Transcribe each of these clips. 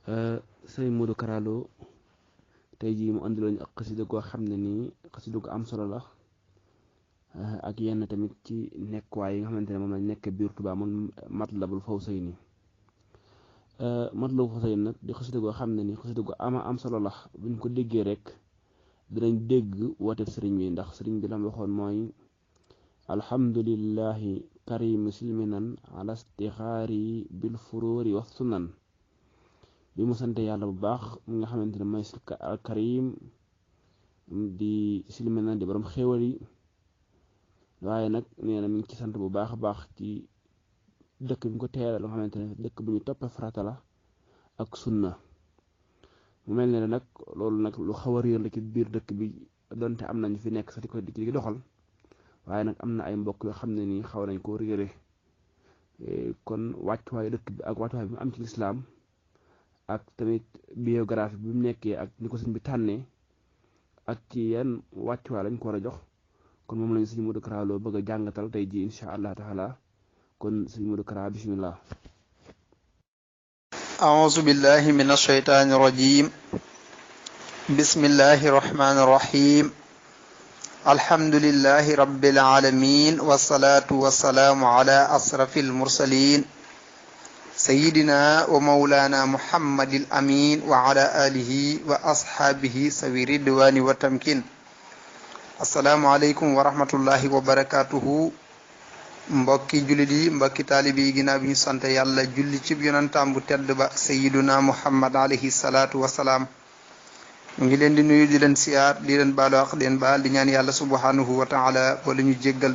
sëriñ Modou Kara Lo tey jii mu andiloon ak xasida goo xam ne nii xasida gu am solo la ak yenn tamit ci nekkuwaay yi nga xamante ne moom lañ nekk biir Tuubaa moom Matlabul Fawzayni Matlabul Fawzayni nag di xasida goo xam ne nii xasida gu am solo la buñ ko déggee rek dinañ dégg wooteeb sëriñ bi ndax sëriñ bi lam waxoon mooy alhamdulillahi karim silminan ala istixaari bil furuuri wa sunan bi mu sante yàlla bu baax mu nga xamante ne mooy al karim di silminan di borom xéwal yi waaye nag nee na mi ngi ci sant bu baax a baax ci dëkk bi mu ko teeral nga xamante ne dëkk bu ñu toppee farata la ak sunna mu mel ne nag loolu nag lu xaw a réer la ci biir dëkk bi donte am nañu fi nekk sax di ko di doxal waaye nag am na ay mbokk yoo xam ne nii xaw nañ koo réere kon wàccuwaayu dëkk bi ak wàccuwaay bi mu am ci lislaam ak tamit biographie bi mu nekkee ak ni ko sëñ bi tànnee ak ci yan wàccuwaay lañ ko war a jox kon moom lañu sëñ Modou Kara Lo bëgg a jàngatal tey ji insha allah taala kon sëñ Modou Kara bismillah أعوذ بالله من الشيطان الرجيم بسم الله الرحمن الرحيم الحمد لله رب العالمين والصلاة والسلام على أشرف المرسلين سيدنا ومولانا محمد الأمين وعلى آله وأصحابه سوي الرضوان والتمكين السلام عليكم ورحمة الله وبركاته mbokki jullit yi mbokki taalibe yi ginnaaw bi ñu sant yàlla julli ci yonantaam bu tedd ba sayyiduna muhammad alayhi salaatu wasalaam ñu ngi leen di nuyu di leen siyaar di leen baalu ak leen baal di ñaan yàlla subhanahu wa taala wala ñu jéggal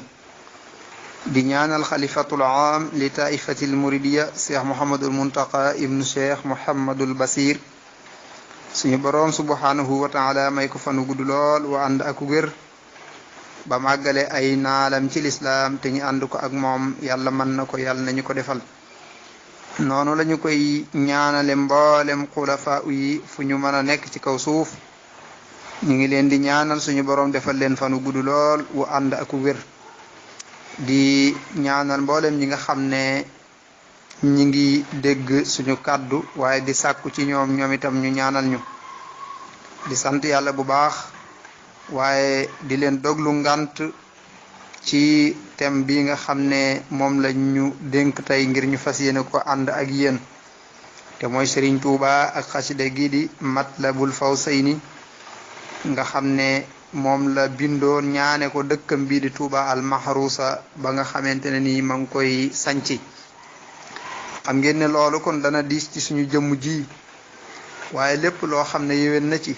di ñaanal xalifatul aam li taifatil muridiya cheikh mohamadul muntaqa ibnu cheikh mohamadul basir suñu boroom subhanahu wa taala may ko fanu gudd lool wa ànd ak wér ba màggale ay naalam ci lislaam te ñu ànd ko ak moom yàlla mën na ko yàlla nañu ko defal noonu lañu koy ñaanale mboolem xulafa yi fu ñu mën a nekk ci kaw suuf ñu ngi leen di ñaanal suñu boroom defal leen fanu gudd lool wu ànd ak wér di ñaanal mboolem ñi nga xam ne ñi ngi dégg suñu kàddu waaye di sàkku ci ñoom itam ñu ñaanal ñu di sant yàlla bu baax waaye di leen doglu ngant ci thème bi nga xam ne moom la ñu dénk tey ngir ñu fas yéene ko ànd ak yéen te mooy Serigne Touba ak xasida gi di Matlabul Fawzayni nga xam ne moom la bindoon ñaane ko dëkkam bii di Touba al mahrusa ba nga xamante ne nii ma ngi koy sanci xam ngeen ne loolu kon dana diis ci suñu jëmm ji waaye lépp loo xam ne yéwén na ci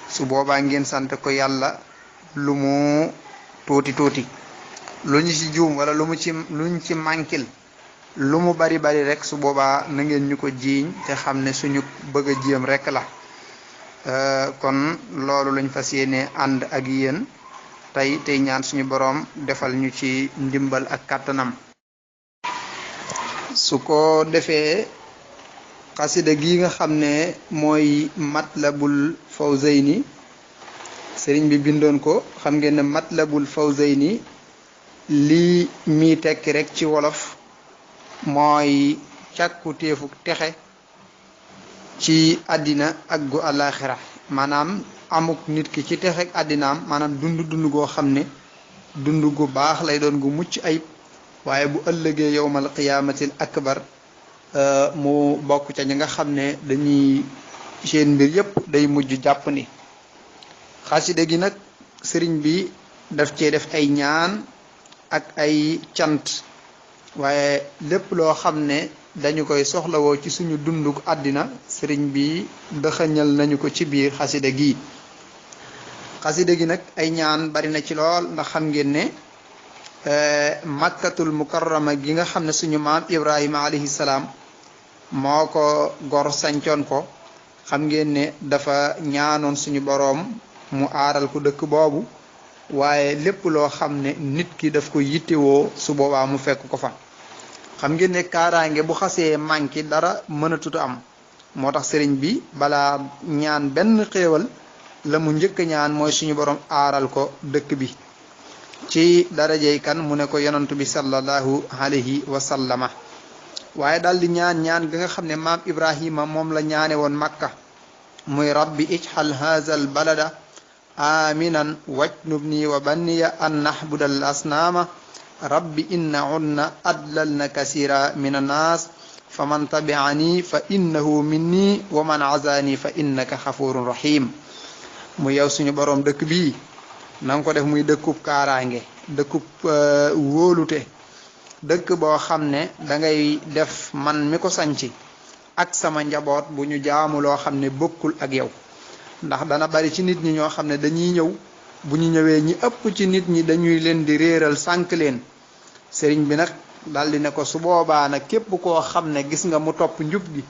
su boobaa ngeen sant ko yàlla lu mu tuuti lu ñu ci juum wala luñ ci mànkil lu mu bari rek su boobaa na ngeen ñu ko jiiñ te xam ne suñu bëgg a jéem rek la kon loolu lañ fas yéene ànd ak yéen tey ñaan suñu boroom defal ñu ci ndimbal ak kàttanam su ko defee xasida gi nga xam ne mooy Matlabul Fawzayni sëriñ bi bindoon ko xam ngeen ne Matlabul Fawzayni lii mi tekki rek ci wolof mooy càkku téefuk texe ci àddina ak gu àllaaxira maanaam amuk nit ki ci texek àddinaam maanaam dund goo xam ne dund gu baax lay doon gu mucc ayib waaye bu ëllëgee yowmal qiyaamatil akbar mu bokk ca ñi nga xam ne dañuy seen mbir yépp day mujj jàpp ni xasida gi nag sëriñ bi daf cee def ay ñaan ak ay cant waaye lépp loo xam ne dañu koy soxlawoo ci suñu dunduk àddina sëriñ bi dëxëñal nañu ko ci biir xasida gi nag ay ñaan bari na ci lool ndax xam ngeen ne makkatul mukarrama gi nga xam ne suñu maam ibrahima alayhi salaam moo ko gor sancoon ko xam ngeen ne dafa ñaanoon suñu boroom mu aaral ko dëkk boobu waaye lépp loo xam ne nit ki daf ko yittewoo su boobaa mu fekk ko fa xam ngeen ne kaaraange bu xasee manqué dara mënatut am moo tax sëriñ bi balaa ñaan benn xéewal la mu njëkk ñaan mooy suñu boroom aaral ko dëkk bi ci darajey kan mu ne ko yonantu bi sallallahu alayhi wa sallama waaye daal di ñaan ga nga xam ne maam Ibrahima moom la ñaane woon Makka muy rabbi ij'al haazal balada aminan wajnubni wa banniya an nahbudal asnaama rabbi innahunna adlalna kasira min annaas faman tabi'ani fa innahu minni wa man azani fa innaka xafurun rahim mu yow suñu borom dëkk bii na nga ko def muy dëkkub kaaraange dëkkub wóolute dëkk boo xam ne da ngay def man mi ko sanci ak sama njaboot bu ñu jaamu loo xam ne bokkul ak yow ndax dana bari ci nit ñi ñoo xam ne dañuy ñëw bu ñu ñëwee ñi ëpp ci nit ñi dañuy leen di réeral sànk leen sëriñ bi nag daldi ne ko su boobaa nag képp koo xam ne gis nga mu topp njub gi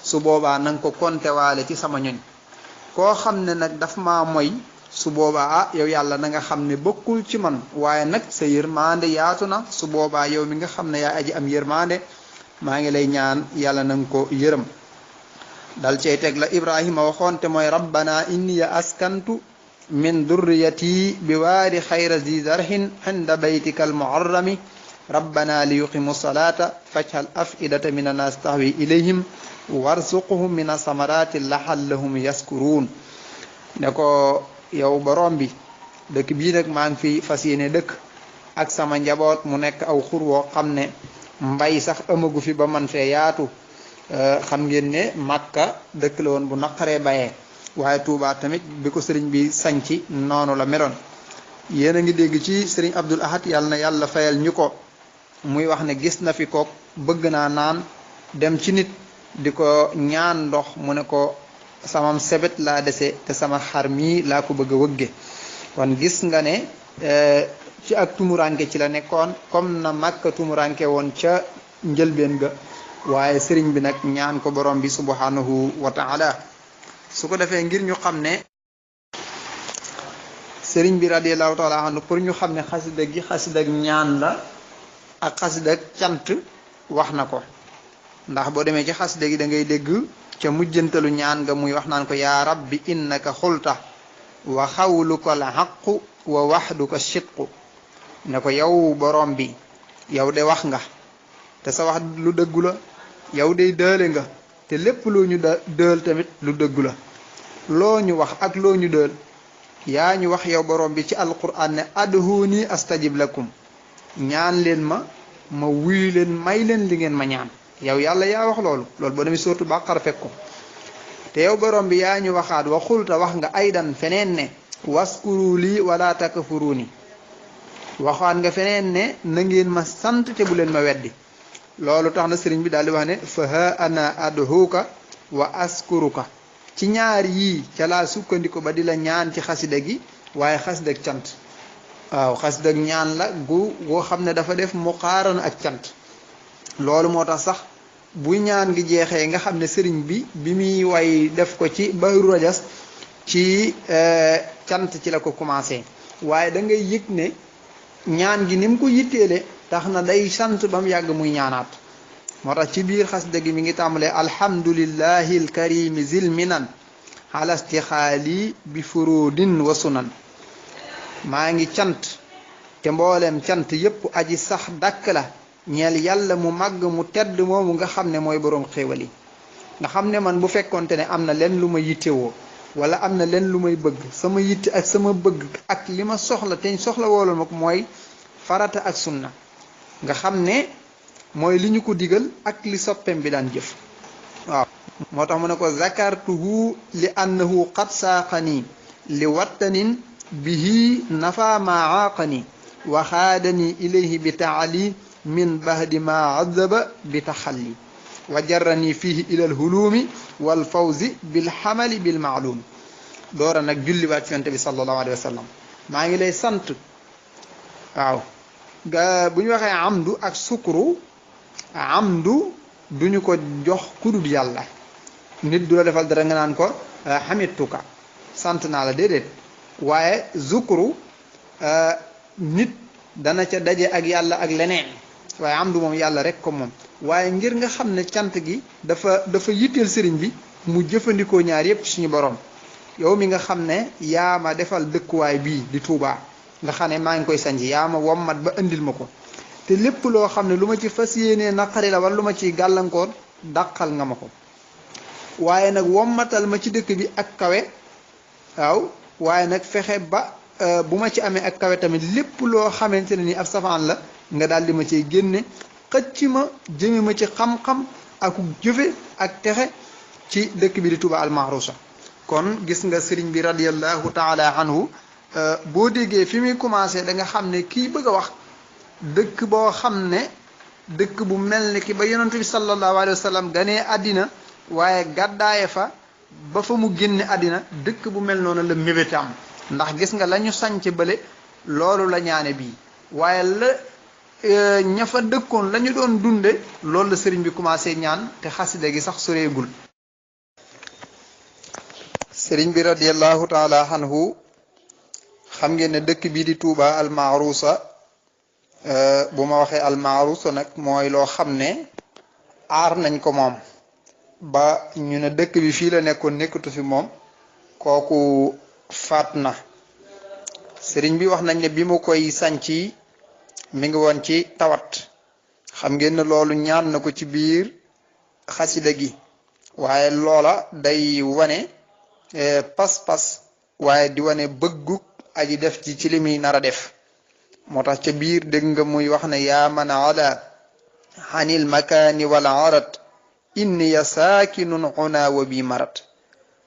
su boobaa na nga ko kontewaale ci sama ñoñ koo xam ne nag daf maa moy su boobaa yow yàlla na nga xam ne bokkul ci man waaye nag sa yërmande yaatu na su boobaa yow mi nga xam ne yaa aji am yërmande maa ngi lay ñaan yàlla na nga ko yërëm dal cey teg la Ibrahima waxoon te mooy rabbana inni askantu min durriyati bi waadi xayra zi zarhin inda baytika almuharrami rabbana li yuqimu salata fajhal afidata min annaas tahwi ilayhim warzuqhum min asamarati lahallahum yaskurun ne ko yow borom bi dëkk bii nag maa ngi fi fas yéene dëkk ak sama njaboot mu nekk aw xur woo xam ne mbay sax amagu fi ba man fee yaatu xam ngeen ne Makka dëkk la woon bu naqaree bayee waaye Touba tamit bi ko sëriñ bi sañci noonu la meloon yéen a ngi dégg ci sëriñ Abdul Ahad yàlla na yàlla fayal ñu ko muy wax ne gis na fi kook bëgg naa naan dem ci nit di ko ñaan ndox mu ne ko samam sebet laa dese te sama xar mii laa ko bëgg a wëgge kon gis nga ne ci ak tumuranke ci la nekkoon comme na Makka tumuranke woon ca njëlbeen ga waaye sëriñ bi nag ñaan ko borom bi subhanahu wa taala su ko defee ngir ñu xam ne sëriñ bi radiallahu taala anhu pour ñu xam ne xasida gi xasida ñaan la ak xasida cant wax na ko ndax boo demee ci xasida gi da ngay dégg ca mujjantalu ñaan nga muy wax naan ko yaa rabbi innaka xulta wa xawluka al xaqu wa waxduka sidqu ne ko yow borom bi yow de wax nga te sa wax lu dëggu la yow de dële nga te lépp loo ñu dël tamit lu dëggu la loo ñu wax ak loo ñu dël yaa ñu wax yow borom bi ci alquran ne adhuni astajib lakum ñaan leen ma wuyu leen may leen li ngeen ma ñaan yow yàlla yaa wax loolu boo demee sourate Baqara fekk ko te yow borom bi yaa ñu waxaat wa xulta wax nga aydan feneen ne waskuru lii wala takfuruni waxaat nga feneen ne na ngeen ma sant te bu leen ma weddi loolu tax na sëriñ bi daal di wax ne fa ha ana adhuka wa askuruka ci ñaar yii ca laa sukkandiku ba di la ñaan ci xasida gi waaye xasida ak cant waaw xasida ak ñaan la goo xam ne dafa def muqaaran ak cant loolu moo tax sax bu ñaan gi jeexee nga xam ne sëriñ bi muy way def ko ci Bahru Rajas ci cant ci la ko commencé waaye da ngay yëg ne ñaan gi ni mu ko yitteele tax na day sant ba mu yàgg muy ñaanaat moo tax ci biir xasida gi mi ngi tàmbalee alhamdulillahi alkarimi zil minan ala istixaali bi furudin wa sunan maa ngi cant te mboolem cant yépp aji sax dàkk la ñeel yàlla mu màgg mu tedd moomu nga xam ne mooy boroom xéewal yi nga xam ne man bu fekkonte ne am na leen lu ma yittewoo wala am na leen lu may bëgg sama yitte ak sama bëgg ak li ma soxla te soxla wooloon ma ko mooy farata ak sunna nga xam ne mooy li ñu ko digal ak li soppem bi daan jëf waaw moo tax mu ne ko zakartuhu li annahu qad saaqani li wattanin bihi nafa ma aaqani wa xaadani ilayhi bi taali min bahdi ma azaba bi taxalli wa jarrani fihi ila alhulumi wal fawzi bil xamali bil maalum doora nag julliwaat ci yonent bi sallallahu alayhi wa sallam maa ngi lay sant waaw ga bu ñu waxee amdu ak sukru amdu duñu ko jox kudul yàlla nit du la defal dara nga naan ko xamituka sant naa la déedéet waaye zukru nit dana ca daje ak yàlla ak leneen waaye amdu moom yàlla rek ko moom waaye ngir nga xam ne cant gi dafa yitteel sëriñ bi mu jëfandikoo ñaar yépp suñu borom yow mi nga xam ne yaa ma defal dëkkuwaay bii di Tuubaa nga xam ne maa ngi koy sanji yaa ma wommat ba indil ma ko te lépp loo xam ne lu ma ci fas yéenee naqari la wala lu ma ciy gàllankoor dàqal nga ma ko waaye nag wommatal ma ci dëkk bi ak kawe waaw waaye nag fexe ba bu ma ci amee ak kawe tamit lépp loo xamante ne ni ab safaan la nga daal di ma ciy génne xëcc ma jëme ma ci xam-xam ak jëfe ak texe ci dëkk bi di Touba al Mahrousa kon gis nga sëriñ bi radiyallahu taala anhu boo déggee fi muy commencé da nga xam ne kii bëgg a wax dëkk boo xam ne dëkk bu mel ni ki ba yonent bi sallallahu alayhi wa sallam ganee àddina waaye gàddaaye fa ba fa mu génne àddina dëkk bu mel noonu la mébéte am ndax gis nga la ñu sànc bële loolu la ñaane bii waaye la ña fa dëkkoon la ñu doon dunde loolu la sëriñ bi commencé ñaan te xasida gi sax soreegul sëriñ bi radiyallahu taala anhu xam ngeen ne dëkk bii di Touba al Mahrousa bu ma waxee al Mahrousa nag mooy loo xam ne aar nañ ko moom ba ñu ne dëkk bi fii la nekkoon nekkatu fi moom kooku faat na sëriñ bi wax nañ ne bi mu koy sànc mi ngi woon ci tawat xam ngeen ne loolu ñaan na ko ci biir xasida gi waaye loola day wane pas-pas waaye di wane bëgguk aji def ci li muy nar a def moo tax ca biir dégg nga muy wax ne yaa man ala xanil makaani wal arat inni ya saakinun una wa bi marat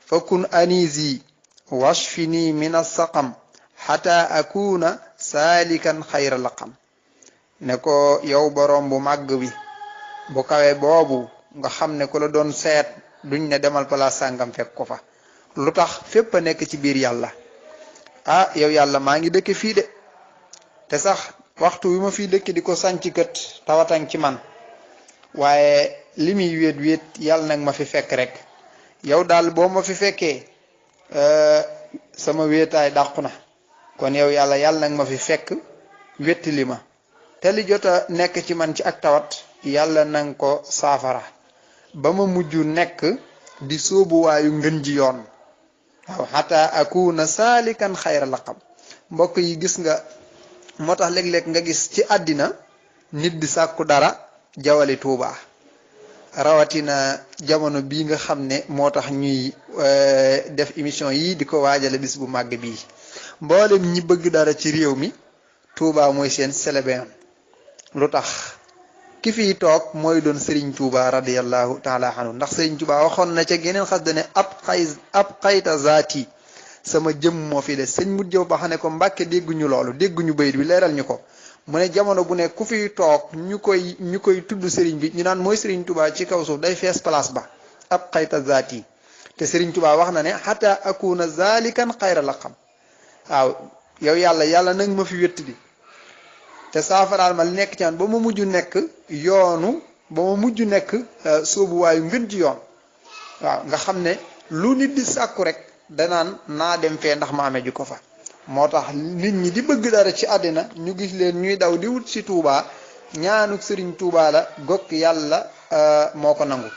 fakun anisi washfini min assaqam xata akuna saalikan xayra laqam ne ko yow borom bu màgg bi bu kawe boobu nga xam ne ku la doon seet duñ ne demal place sàngam fekk ko fa lu tax fépp a nekk ci biir yàlla ah yow yàlla maa ngi dëkk fii de te sax waxtu wi ma fii dëkk di ko sànc kët tawatan ci man waaye li muy wéet wéet yàlla nag ma fi fekk rek yow daal boo ma fi fekkee sama wéetaay dàqu na kon yow yàlla nag ma fi fekk wétti li ma te li jot a nekk ci man ci ak tawat yàlla nang ko saafara ba ma mujj nekk di sóobuwaayu ngën ji yoon waaw xataa akuna saalikan xayra laqam mbokk yi gis nga moo tax léeg-léeg nga gis ci àddina nit di sàkku dara jawali Tuuba rawatina jamono bii nga xam ne moo tax ñuy def émission yi di ko waajale bis bu màgg bii mboolem ñi bëgg dara ci réew mi Tuuba mooy seen célébin lu tax ki fiy toog mooy doon Serigne Touba radiyallahu taala anhu ndax Serigne Touba waxoon na ca geneen xas dane ab xayta zaati sama jëm moo fi de sëñ mut jëw ba xam ne ko Mbàkke dégguñu loolu dégguñu bayit bi leeral ñu ko mu ne jamono bu ne ku fiy toog ñu koy tudd Serigne bi ñu naan mooy Serigne Touba ci kaw suuf day fees place ba ab xayta zaati te Serigne Touba wax na ne xata akuna zalikan xayra la xam waaw yow yàlla nag ma fi wéttali te saafaraal ma li nekk ci man ba ma mujj nekk sóobuwaayu ngën ci yoon waaw nga xam ne lu nit di sàkku rek danaan naa dem fee ndax ma amee ji ko fa moo tax nit ñi di bëgg dara ci àddina ñu gis leen ñuy daw di wut si Touba ñaanu Serigne Touba la gokk yàlla moo ko nangu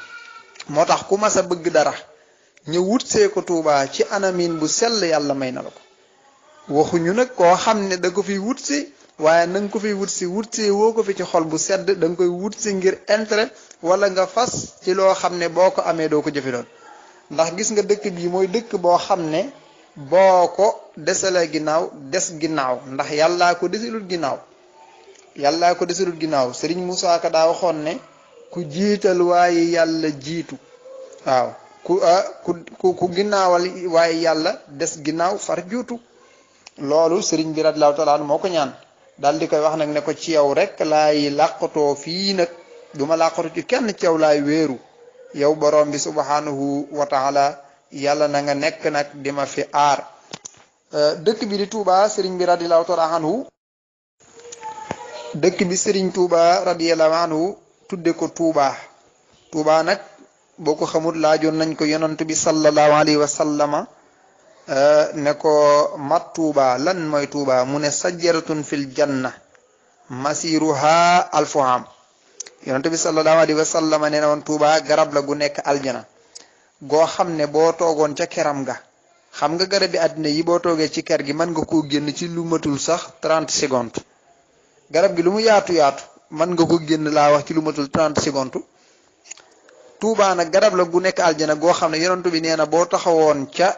moo tax ku mas a bëgg dara ñu wut see ko Touba ci anamin bu sell yàlla may na la ko waxuñu nag koo xam ne da ko fi wut si waaye na nga ko fiy wut si woo ko fi ci xol bu sedd da nga koy wut si ngir intérêt wala nga fas ci loo xam ne boo ko amee doo ko jëfe doon ndax gis nga dëkk bii mooy dëkk boo xam ne boo ko desalee ginnaaw des ginnaaw ndax yàllaa ko desalul ginnaaw Serigne Moussa Ka daa waxoon ne ku jiital waaye yàlla jiitu waaw ku ginnaawal waaye yàlla des ginnaaw far juutu loolu Serigne bi radiyallahu taala moo ko ñaan daal di koy wax nag ne ko ci yow rek laay làqatoo fii nag duma làqatu ci kenn ci yow laay wéeru yow borom bi subhanahu wa taala yàlla na nga nekk nag di ma fi aar dëkk bi di Touba Serigne bi radiyallahu taala anhu tudde ko Touba nag boo ko xamul laajoon nañ ko yonant bi sallallahu alayhi wa sallama ne ko mat Touba lan mooy Touba mu ne sajjaratun fil janna masiruha alfuham yonent bi sallallahu alayhi wa sallam nee na woon Touba garab la gu nekk aljana goo xam ne boo toogoon ca keram ga xam nga garab bi àddina yi boo toogee ci ker gi mën nga koo génn ci lu matul sax 30 secondes garab gi lu mu yaatu mën nga ko génn laa wax ci lu matul 30 secondes. Touba nag garab la gu nekk aljana goo xam ne yonent bi nee na boo taxawoon ca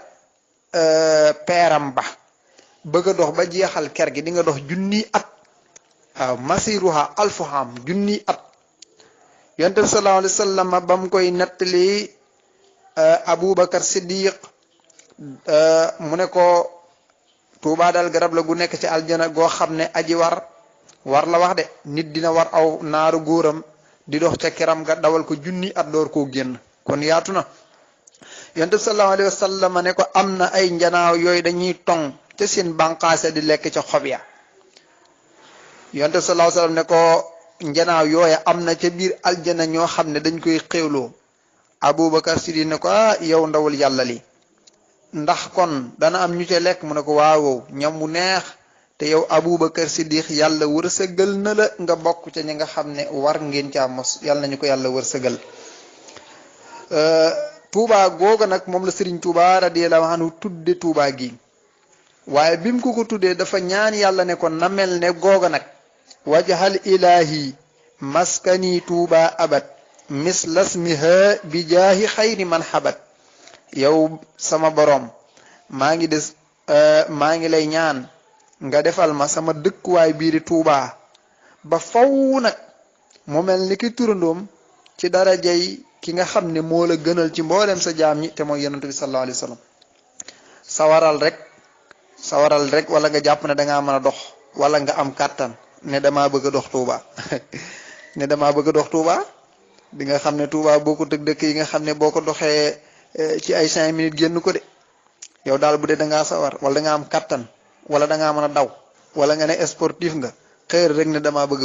peeram ba bëgg a dox ba jeexal ker gi di nga dox junni at. waaw masiruha alfuham junni at. yonent bi sallallahu alayhi wa sallam ba mu koy nettali Aboubacar Siddiq mu ne ko Touba daal garab la gu nekk ci aljana goo xam ne aji war la wax de nit dina war aw naaru góoram di dox ca keram ga dawal ko junni at door koo génn kon yaatu na. yonent bi sallallahu alayhi wa sallam ne ko am na ay njanaaw yooyu dañuy tong ca seen bànqaase di lekk ca xob ya. yonent bi sallallahu alayhi wa sallam ne ko njanaaw yooya am na ca biir aljana ñoo xam ne dañ koy xéwloo. Aboubacar Siddiq ne ko yow ndawul yàlla li ndax kon dana am ñu ca lekk mu ne ko waaw ñam wu neex te yow Aboubacar Siddiq yàlla wërsëgal na la nga bokk ca ñi nga xam ne war ngeen caa mos yàlla nañu ko yàlla wërsëgal. Touba googa nag moom la Serigne Touba radiyallahu anhu tudde Touba gi waaye bi mu ko tuddee dafa ñaan yàlla ne ko na mel ne googa nag wajhal ilahi maskani Touba abad mislasmiha bi jaahi xayri man xabat. yow sama boroom maa ngi lay ñaan nga defal ma sama dëkkuwaay biiri Touba ba faw nag mu mel ni ki turandoom ci darajay ki nga xam ne moo la gënal ci mboolem sa jaam ñi te mooy yonent bi sallallahu alayhi wa sallam. sawaral rek wala nga jàpp ne dangaa mën a dox wala nga am kàttan ne damaa bëgg a dox Touba ne damaa bëgg a dox Touba di nga xam ne Touba boo ko dëkk yi nga xam ne boo ko doxee ci ay 5 minutes génn ko de yow daal bu dee dangaa sawar wala dangaa am kàttan wala dangaa mën a daw wala nga ne sportif nga xëy rek ne damaa bëgg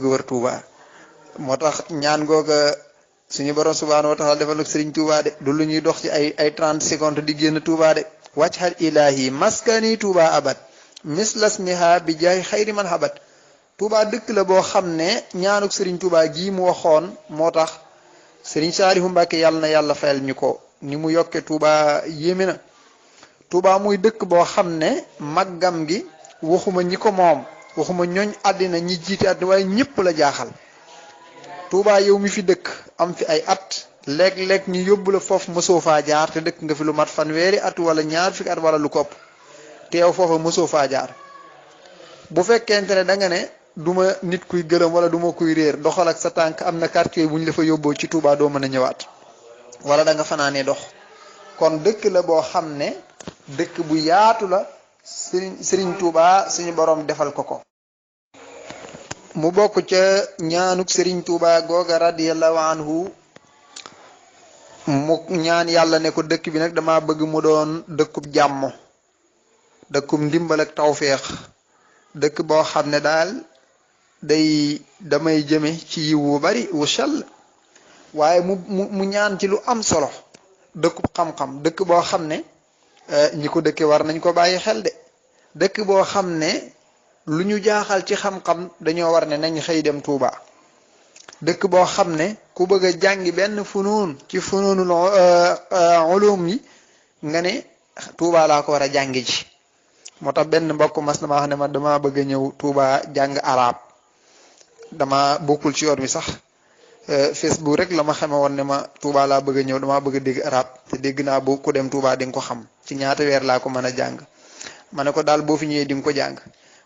wër Touba moo tax ñaan googa suñu borom subhanahu wa taala defal ak Serigne Touba de du lu ñuy dox ci ay 30 secondes di génn Touba de wajhal ilahi maskani Touba abad mislasmiha bi jaay xayri man habat. Touba dëkk la boo xam ne ñaanuk Serigne Touba gii mu waxoon moo tax Serigne Saalihu Mbàkke yàlla na yàlla fayal ñu ko ni mu yokke Touba yéeme na. Touba muy dëkk boo xam ne màggam gi waxuma ñi ko moom waxuma ñooñ àddina ñi jiite àddina waaye ñëpp la jaaxal. Touba yow mi fi dëkk am fi ay at léeg-léeg ñu yóbbu la foofu mësoo faa jaar te dëkk nga fi lu mat fanweeri at wala ñaar fi at wala lu kopp te yow foofa mësoo faa jaar. bu fekkente ne da nga ne duma nit kuy gërëm wala duma kuy réer doxal ak sa tànk am na quartier bu ñu la fa yóbboo ci Touba doo mën a ñëwaat wala da nga fanaanee dox. kon dëkk la boo xam ne dëkk bu yaatu la Serigne Touba suñu borom defal ko. mu bokk ca ñaanuk Serigne Touba googa radiyallahu anhu mu ñaan yàlla ne ko dëkk bi nag dama bëgg mu doon dëkkub jàmm dëkkub ndimbal ak tawféex dëkk boo xam ne daal damay jëme ci yiw wu bari wu sell waaye mu ñaan ci lu am solo dëkkub xam-xam dëkk boo xam ne ñi ko dëkke war nañ ko bàyyi xel de dëkk boo xam ne lu ñu jaaxal ci xam-xam dañoo war ne nañ xëy dem Touba dëkk boo xam ne ku bëgg a jàngi benn funuun ci funuunul ulum yi nga ne Touba laa ko war a jàngi ji. moo tax benn mbokk mas na ma wax ne ma dama bëgg a ñëw Touba jàng arab dama bokkul ci yoon wi sax Facebook rek la ma xame woon ne ma Touba laa bëgg a ñëw dama bëgg a dégg arab te dégg naa boo ku dem Touba di nga ko xam ci ñaata weer laa ko mën a jàng ma ne ko daal boo fi ñëwee di nga ko jàng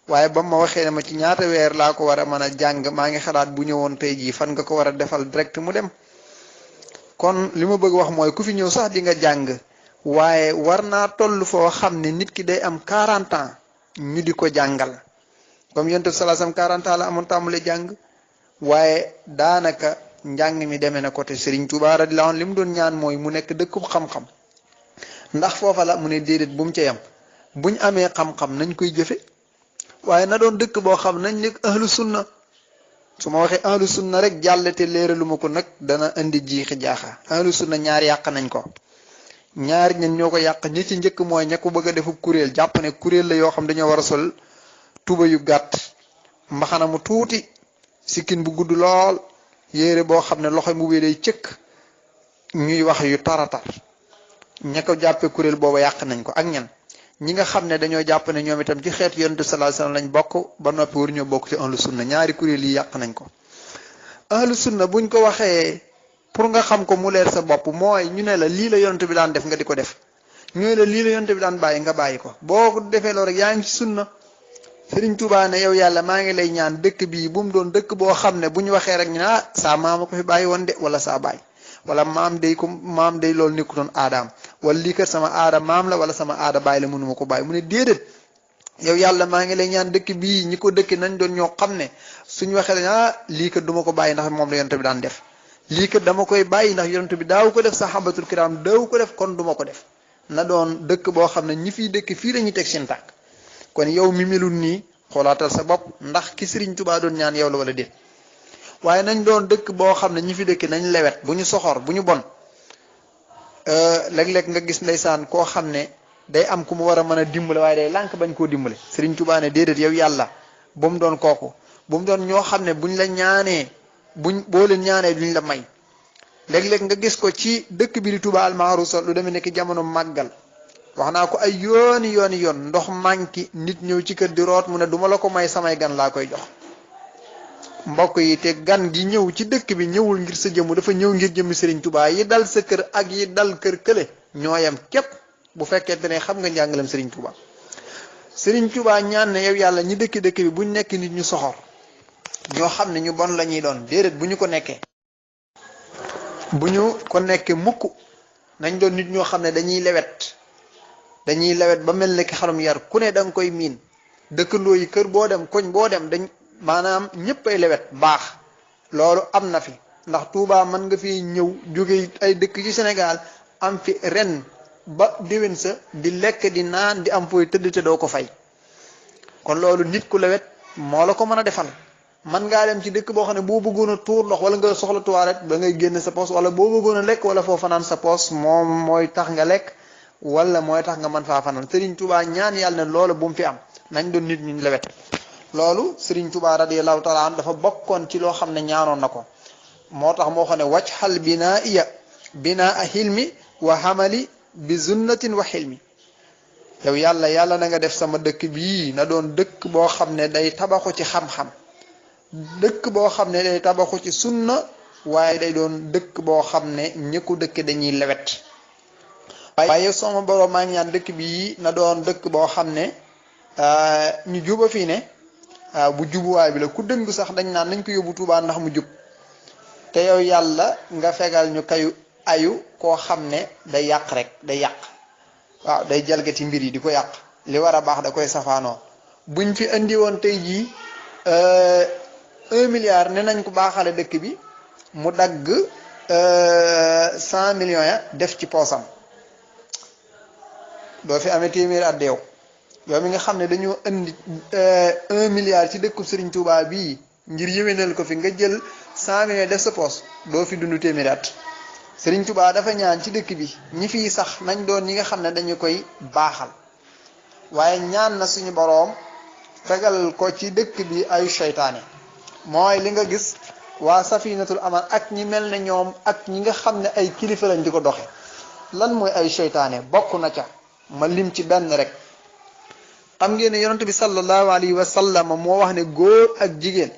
waaye ba ma waxee ne ma ci ñaata weer laa ko war a mën a jàng maa ngi xalaat bu ñëwoon tey jii fan nga ko war a defal direct mu dem. kon li ma bëgg wax mooy ku fi ñëw sax di nga jàng waaye war naa toll foo xam ne nit ki day am 40 ans ñu di ko jàngal comme yonent bi sallallahu alayhi wasallam 40 ans la amoon tàmbale jàng waaye daanaka njàng mi demee na côté Serigne Touba radiyallahu anhu li mu doon ñaan mooy mu nekk dëkkub xam-xam ndax foofa la mu ne déedéet bu mu ca yam buñ amee xam-xam nañ koy jëfe waaye na doon dëkk boo xam nañ nekk ahlu sunna su ma waxee ahlu sunna rek jàll te leeralu ma ko nag dana indi jiixi jaaxa ahlu sunna ñaar yàq nañ ko ñaari ñen ñoo ko yàq ñi ci njëkk mooy ña ko bëgg a defub kuréel jàpp ne kuréel la yoo xam dañoo war a sol tuba yu gàtt mbaxana mu tuuti sikkin bu gudd lool yére boo xam ne loxo mu day cëkk ñuy wax yu taratar ña ko jàppee kuréel booba yàq nañ ko ak ñan ñi nga xam ne dañoo jàpp ne ñoom itam ci xeetu yonent bi sallallahu alayhi wasallam lañ bokk ba noppi war ñoo bokk ci ahlu sunna ñaari kuréel yi yàq nañ ko. ahlu sunna buñ ko waxee pour nga xam ko mu leer sa bopp mooy ñu ne la lii la yonent bi daan def nga di ko def ñu ne la lii la yonent bi daan bàyyi nga bàyyi ko boo ko defee loolu rek yaa ngi ci sunna. Sëriñ Tuubaa ne yow yàlla maa ngi lay ñaan dëkk bii bu mu doon dëkk boo xam ne bu ñu waxee rek ñu ne saa maama ko fi bàyyi woon de wala saa bàyyi wala maam day loolu nekkutoon aadaam wala lii kat sama aada maam la wala sama aada bàyyi la mënuma ko bàyyi mu ne déedéet yow yàlla maa ngi lay ñaan dëkk bii ñi ko dëkk nañ doon ñoo xam ne suñu waxee rek lii kat duma ko bàyyi ndax moom la yonent bi daan def lii kat dama koy bàyyi ndax yonent bi daaw ko def saxaabatul kiram daaw ko def kon duma ko def na doon dëkk boo xam ne ñi fiy dëkk fii la ñuy teg seen tànk kon yow mi melul nii xoolaatal sa bopp ndax ki Sëriñ Tuubaa doon ñaan yow la wala déet waaye nañ doon dëkk boo xam ne ñi fi dëkk nañ lewet bu ñu soxor bu ñu bon léeg-léeg nga gis ndeysaan koo xam ne day am ku mu war a mën a dimbale waaye day lànk bañ koo dimbale Sëriñ Tuubaa ne déedéet yow yàlla bu mu doon kooku bu mu doon ñoo xam ne buñ la ñaanee boo leen ñaanee duñ la may léeg-léeg nga gis ko ci dëkk bi di Tuubaa almaarusa lu demee nekk jamono màggal wax naa ko ay yoon ndox manki nit ñëw ci kër di root mu ne duma la ko may samay gan laa koy jox mbokk yi te gan gi ñëw ci dëkk bi ñëwul ngir sa jëmm dafa ñëw ngir jëmmi Sëriñ Tuubaa yi dal sa kër ak yi dal kër kële ñooyam képp bu fekkente ne xam nga njàngalem Sëriñ Tuubaa Sëriñ Tuubaa ñaan ne yow yàlla ñi dëkk bi buñ nekk nit ñu soxor ñoo xam ne ñu bon la ñuy doon déedéet bu ñu ko nekkee mukk nañ doon nit ñoo xam ne dañuy lewet ba mel ne ki xarum yar ku ne da nga koy miin dëkkandoo yi kër boo dem koñ boo dem dañ maanaam ñëpp ay lewet baax loolu am na fi ndax Touba mën nga fi ñëw jóge ay dëkk ci Sénégal am fi ren ba déwén sa di lekk di naan di am fooy tëdd te doo ko fay kon loolu nit ku lewet moo la ko mën a defal man ngaa dem ci dëkk boo xam ne boo bëggoon a tuur ndox wala nga soxla toilette ba ngay génn sa poos wala boo bëggoon a lekk wala foo fanaan sa poos moom mooy tax nga lekk wala mooy tax nga mën faa fanaan Sëriñ Tuubaa ñaan yàlla ne loolu bu mu fi am nañ doon nit ñu lewet loolu Sëriñ Tuubaa radiyallahu taala an dafa bokkoon ci loo xam ne ñaanoon na ko moo tax moo xam ne wàcc xal binaa hilmi wa hamali bi zunnatin wa xilmi yow yàlla na nga def sama dëkk bii na doon dëkk boo xam ne day tabaxu ci xam-xam dëkk boo xam ne day tabaxu ci sunna waaye day doon dëkk boo xam ne ñi ko dëkk dañuy lewet waaye sama borom maa ngi ñaan dëkk bii na doon dëkk boo xam ne ñu juba fii ne bu jubuwaay bi la ku dëng sax dañ naan nañ ko yóbbu Tuubaa ndax mu jub te yow yàlla nga fegal ñu ayu koo xam ne day yàq rek day yàq waaw day jalgati mbir yi di ko yàq li war a baax da koy safaanoo buñ fi indi woon tey jii 1 milliard ne nañ ko baaxale dëkk bi mu dagg 100 millions ya def ci poosam doo fi amee téeméeri at yow mi nga xam ne dañoo indi 1 milliard ci dëkku Sëriñ Tuubaa bii ngir yéwénal ko fi nga jël 100 millions def sa poos doo fi dund téeméeri at Sëriñ Tuubaa dafa ñaan ci dëkk bi ñi fiy sax nañ doon ñi nga xam ne dañu koy baaxal waaye ñaan na suñu boroom fegal ko ci dëkk bi ay seytaane mooy li nga gis waa safinatul aman ak ñi mel ne ñoom ak ñi nga xam ne ay kilifa lañ di ko doxe lan mooy ay seytaane bokk na ca ma lim ci benn rek xam ngeen ne yonent bi sallallahu alayhi wa sallam moo wax ne góor ak jigéen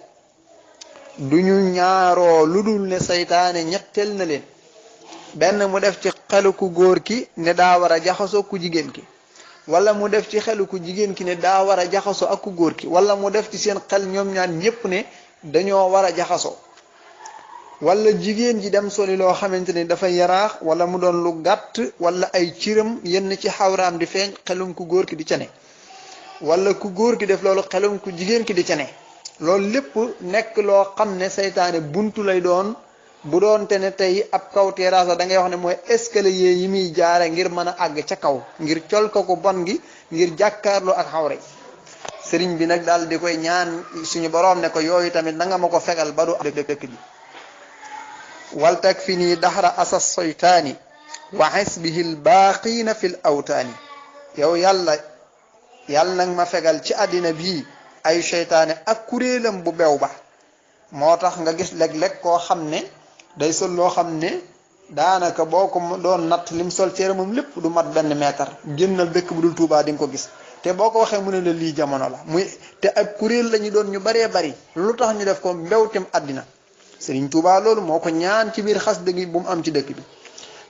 duñu ñaaroo lu dul ne seytaane ñetteel na leen benn mu def ci xelu ku góor ki ne daa war a jaxasoo ku jigéen ki wala mu def ci xelu ku jigéen ki ne daa war a jaxasoo ak ku góor ki wala mu def ci seen xel ñoom ñaar ñépp ne dañoo war a jaxasoo wala jigéen ji dem soli loo xamante ne dafa yaraax wala mu doon lu gàtt wala ay ciram yenn ci xawraam di feeñ xelum ku góor ki di ca ne wala ku góor ki def loolu xelum ku jigéen ki di ca ne loolu lépp nekk loo xam ne seytaane buntu lay doon bu doon te ne tey ab kaw terrasse da ngay wax ne mooy escalier yi muy jaare ngir mën a àgg ca kaw ngir col ko bon gi ngir jàkkaarloo ak xawra yi sëriñ bi nag daal di koy ñaan suñu boroom ne ko yooyu tamit na nga ma ko fegal ba du dëkk bi waltak fi nii daxra asas soytaani wa xisbihi lbaaqiina fi l awtaani yow yàlla nag ma fegal ci àddina bii ay seytaane ak kuréelam bu bew ba moo tax nga gis léeg-léeg koo xam ne day sol loo xam ne daanaka boo ko doon natt lim sol ci yaramam lépp du mat benn meetar. génnal dëkk bu dul Touba di nga ko gis te boo ko waxee mu ne la lii jamono la muy te ab kuréel la ñu doon ñu baree bari lu tax ñu def ko mbewtem àddina Serigne Touba loolu moo ko ñaan ci biir xas dëgg bu mu am ci dëkk bi.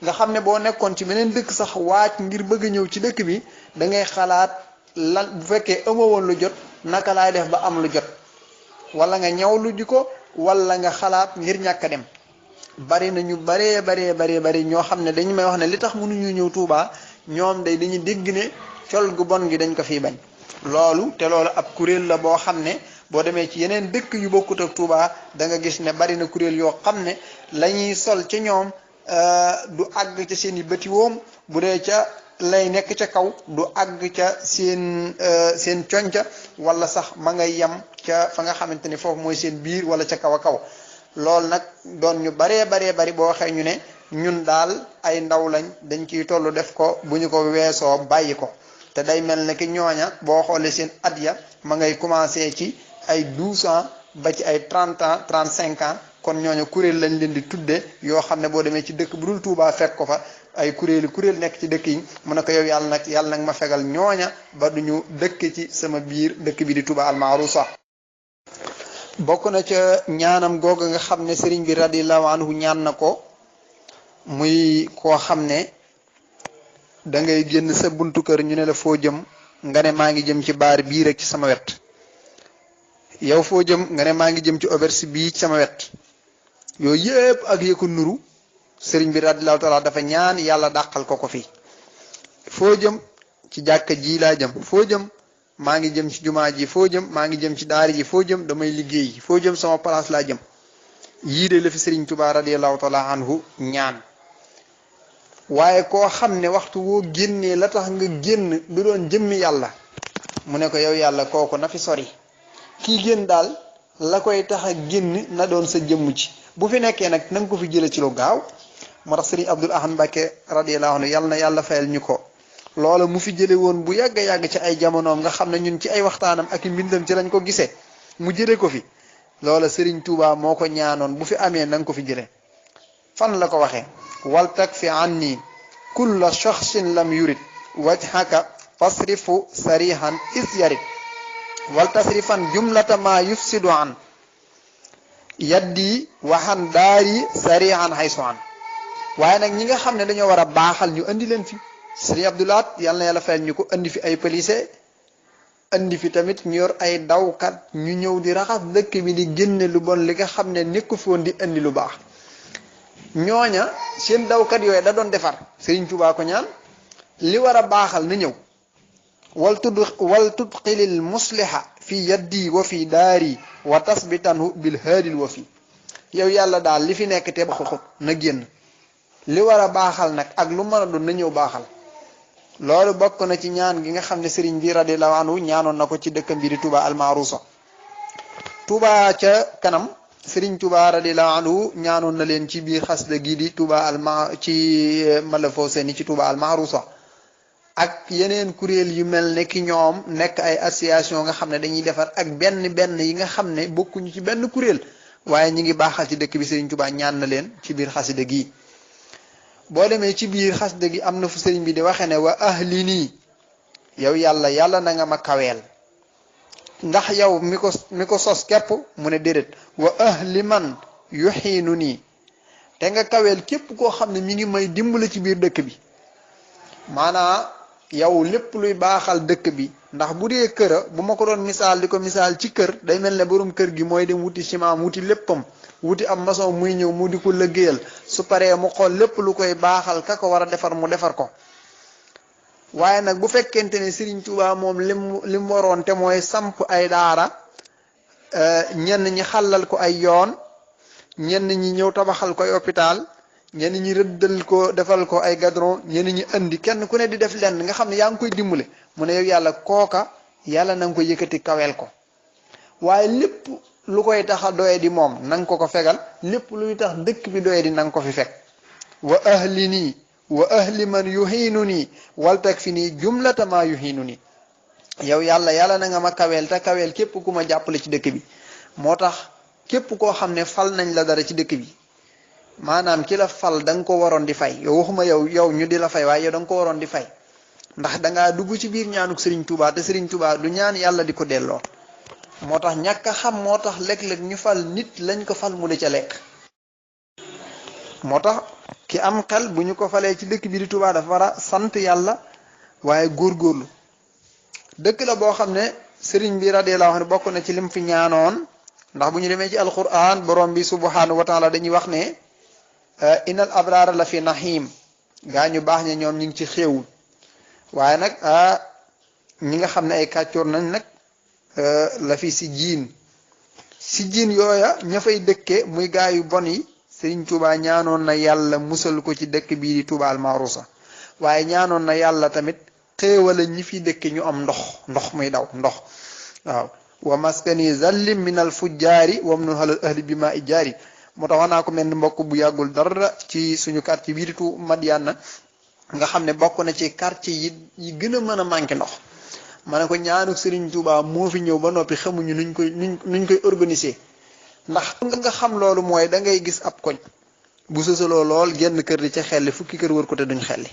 nga xam ne boo nekkoon ci beneen dëkk sax waaj ngir bëgg a ñëw ci dëkk bi da ngay xalaat lan bu fekkee amoo woon lu jot naka laay def ba am lu jot wala nga ñaw lu ji ko wala nga xalaat ngir ñàkk a dem. bari na ñu bari ñoo xam ne dañu may wax ne li tax mënuñu ñëw Touba ñoom day dañuy dégg ne col gu bon gi dañ ko fiy bañ. loolu ab kuréel la boo xam ne boo demee ci yeneen dëkk yu bokkut ak Touba da nga gis ne bari na kuréel yoo xam ne lañuy sol ci ñoom. du àgg ca seen i bëti woom bu dee ca lay nekk ca kaw du àgg ca seen conca wala sax ma ngay yem ca fa nga xamante ni foofu mooy seen biir wala ca kaw a kaw loolu nag doon ñu baree bari boo waxee ñu ne ñun daal ay ndaw lañ dañ ciy toll def ko bu ñu ko weesoo bàyyi ko te day mel ne ki ñooña boo xoolee seen at ya ma ngay commencé ci ay 12 ans ba ci ay 30 ans 35 ans kon ñooñu kuréel lañ leen di tudde yoo xam ne boo demee ci dëkk bu dul Touba fekk ko fa ay kuréel nekk ci dëkk yi mu ne ko yow yàlla nag ma fegal ñooña ba duñu dëkk ci sama biir dëkk bi di Touba al-Ma'rusa. bokk na ca ñaanam googu nga xam ne sëriñ bi radiyallahu anhu ñaan na ko muy koo xam ne da ngay génn sa buntu kër ñu ne la foo jëm nga ne maa ngi jëm ci baar bii rek ci sama wet yow foo jëm nga ne maa ngi jëm ci auberge bii ci sama wet yooyu yëpp ak yëkku nuru sëriñ bi radiyallahu taala dafa ñaan yàlla dàqal ko fi. foo jëm ci jàkka ji laa jëm foo jëm maa ngi jëm ci jumaa ji foo jëm maa ngi jëm ci daari ji foo jëm damay liggéey foo jëm sama place laa jëm yii de la fi sëriñ Tuubaa radiyallahu taala anhu ñaan. waaye koo xam ne waxtu woo génnee la tax nga génn du doon jëmmi yàlla mu ne ko yow yàlla kooku na fi sori kii génn daal la koy tax a génn na doon sa jëmm ci bu fi nekkee nag na nga ko fi jële ci lu gaaw moo tax sëriñ Abdul Ahad Mbàkke radiyallahu anhu yàlla na yàlla fayal ñu ko loola mu fi jële woon bu yàgg yàgg ci ay jamonoom nga xam ne ñun ci ay waxtaanam ak i mbindam ci lañ ko gisee mu jële ko fi loola sëriñ Tuubaa moo ko ñaanoon bu fi amee na nga ko fi jële fan la ko waxee wal takfi anni kulla shakhsin lam yurid wajhaka fasrifu sarihan is yarid wal tasrifan jumlata ma yufsidu an yaddi waxan daari sarihan haysu an waaye nag ñi nga xam ne dañoo war a baaxal ñu andi leen fi sëriñ Abdoulaat yàlla na yàlla fayal ñu ko andi fi ay police andi fi tamit ñu yor ay dawkat ñu ñëw di raxas dëkk bi di génne lu bon li nga xam ne nekku fi woon di andi lu baax ñooña seen dawkat yooyu da doon defar sëriñ Tuubaa ko ñaan li war a baaxal na ñëw wal tudxilil musliha fi yaddi wa fi daari wa tasbitanhu bil haadil wa fi yow yàlla daal li fi nekk te baxut na génn li war a baaxal nag ak lu mën a doon na ñëw baaxal loolu bokk na ci ñaan gi nga xam ne sëriñ bi radiyallahu anhu ñaanoon na ko ci dëkkam bi di Touba al-Ma'rusa. Touba ca kanam sëriñ Touba radiyallahu anhu ñaanoon na leen ci biir xasida gi di Touba ci Malafoo Seni ci Touba al-Ma'rusa ak yeneen kuréel yu mel ne ki ñoom nekk ay association nga xam ne dañuy defar ak benn yi nga xam ne bokkuñu ci benn kuréel waaye ñi ngi baaxal ci dëkk bi sëriñ Touba ñaan na leen ci biir xasida gi. boo demee ci biir xasida gi am na fu sëriñ bi di waxe ne wa ahli nii yow yàlla na nga ma kaweel ndax yow mi ko sos képp mu ne déedéet wa ahli man yuxiinu nii te nga kaweel képp koo xam ne mi ngi may dimbali ci biir dëkk bi maanaa yow lépp luy baaxal dëkk bi ndax bu dee këra bu ma ko doon misaal di ko misaal ci kër day mel ne borom kër gi mooy dem wuti ciment wuti léppam wuti am maçon muy ñëw mu di ko liggéeyal su paree mu xool lépp lu koy baaxal ka ko war a defar mu defar ko waaye nag bu fekkente ne Serigne Touba moom lim waroon te mooy samp ay daara ñenn ñi xàllal ko ay yoon ñenn ñi ñëw tabaxal ko ay hôpital ñenn ñi rëddal ko defal ko ay gadron ñenn ñi indi kenn ku ne di def lenn nga xam ne yaa ngi koy dimbale mu ne yow yàlla kooka yàlla na nga ko yëkkati kaweel ko waaye lépp lu koy tax a doye di moom na nga ko fegal lépp luy tax dëkk bi doye di na nga ko fi fekk wa ahli nii wa ahli man yuhiinu nii wal tag fi nii jumlata ma yuhiinu nii yow yàlla na nga ma kaweel te kaweel képp ku ma jàppale ci dëkk bi moo tax képp koo xam ne fal nañ la dara ci dëkk bi maanaam ki la fal da nga ko waroon di fay yow waxuma yow ñu di la fay waaye yow da nga ko waroon di fay ndax dangaa dugg ci biir ñaanuk Serigne Touba te Serigne Touba du ñaan yàlla di ko delloo moo tax ñàkk a xam moo tax léeg-léeg ñu fal nit lañ ko fal mu di ca lekk moo tax ki am xel bu ñu ko falee ci dëkk bi di Touba dafa war a sant yàlla waaye góorgóorlu dëkk la boo xam ne Serigne bi radiyallahu anhu bokk na ci lim fi ñaanoon ndax bu ñu demee ci alquran borom bi subhanahu wa taala dañuy wax ne innal abraara la fi nahim gaa ñu baax ña ñoom ñu ngi ci xéewul waaye nag ñi nga xam ne ay kàccoor nañ nag la fi si jiin yooya ña fay dëkke muy gaa yu bon yi Serigne Touba ñaanoon na yàlla musal ko ci dëkk bii di Touba al-Mahrousa waaye ñaanoon na yàlla tamit xéewala ñi fi dëkke ñu am ndox muy daw ndox waaw wa maskani zallim min al fujjaari wam nun halal ahli bi ma i jaari moo tax wax naa ko mel ni mbokk bu yàggul dara ci suñu quartier bii di tu Madiana nga xam ne bokk na ci quartier yi gën a mën a manqué ndox ma ne ko ñaanu Serigne Touba moo fi ñëw ba noppi xamuñu nuñ koy organiser ndax nga xam loolu mooy da ngay gis ab koñ bu sësaloo lool genn kër di ca xelli fukki kër wër ko te duñ xelli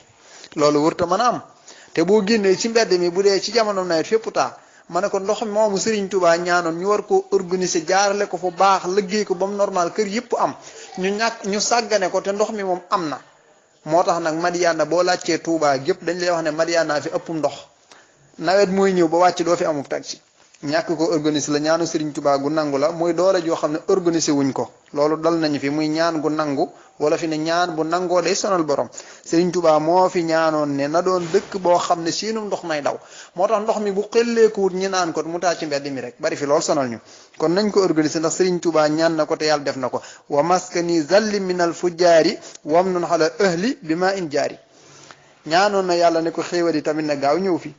loolu wërta mën a am te boo génnee ci mbedd mi bu dee ci jamono nawet fépp taa ma ne ko ndox moomu Serigne Touba ñaanoon ñu war ko organiser jaarale ko fu baax liggéey ko ba mu normal kër yëpp am ñu sàggane ko te ndox mi moom am na moo tax nag Madiana boo laajtee Touba gépp dañ lay wax ne Madiana fi ëpp ndox nawet mooy ñëw ba wàcc doo fi amuk taxi ñàkk ko organiser la ñaanu Serigne Touba gu nangu la muy doole joo xam ne organiser wuñ ko loolu dal nañu fi muy ñaan gu nangu wala fi ne ñaan bu nangoo day sonal borom Serigne Touba moo fi ñaanoon ne na doon dëkk boo xam ne siinum ndox nay daw moo tax ndox mi bu xelleekuwut ñi naan ko mu taa ci mbedd mi rek bari fi lool sonal ñu kon nañ ko organiser ndax Serigne Touba ñaan na ko te yàlla def na ko wa maskani zalli minal fujjaari wam nun xala ahli bi ma in jaari ñaanoon na yàlla ne ko xéewal yi tamit na gaaw ñëw fi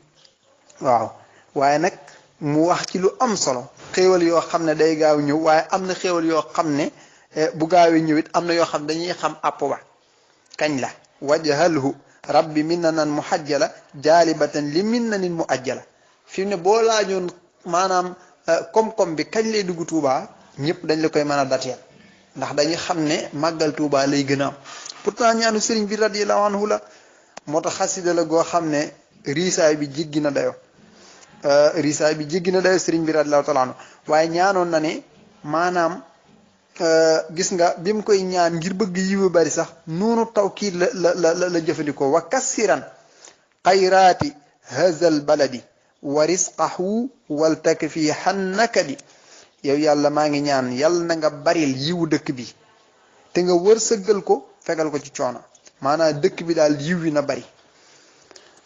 waaw waaye nag mu wax ci lu am solo xéewal yoo xam ne day gaaw ñëw waaye am na xéewal yoo xam ne bu gaawee ñëwit am na yoo xam dañuy xam àpp ba kañ la wajhalhu rabbi minnanan muhajjala jaalibatan li minnanin mu ajjala fi mu ne boo laajoon maanaam koom-koom bi kañ lay dugg Touba ñëpp dañ la koy mën a dateel ndax dañuy xam ne màggal Touba lay gën a am pourtant ñaanu Serigne bi radiyallahu anhu la moo tax xasida la goo xam ne riisaay bi jéggi na dayo Serigne bi radiyallahu taala anhu waaye ñaanoon na ne maanaam gis nga bi mu koy ñaan ngir bëgg yiwu bari sax noonu tawkiid la jëfandikoo wa kassiran xayraati hazal baladi wa risqahu wal takfi xannakadi yow yàlla maa ngi ñaan yàlla na nga baril yiwu dëkk bi te nga wërsëgal ko fegal ko ci coono maanaam dëkk bi daal yiw wi na bari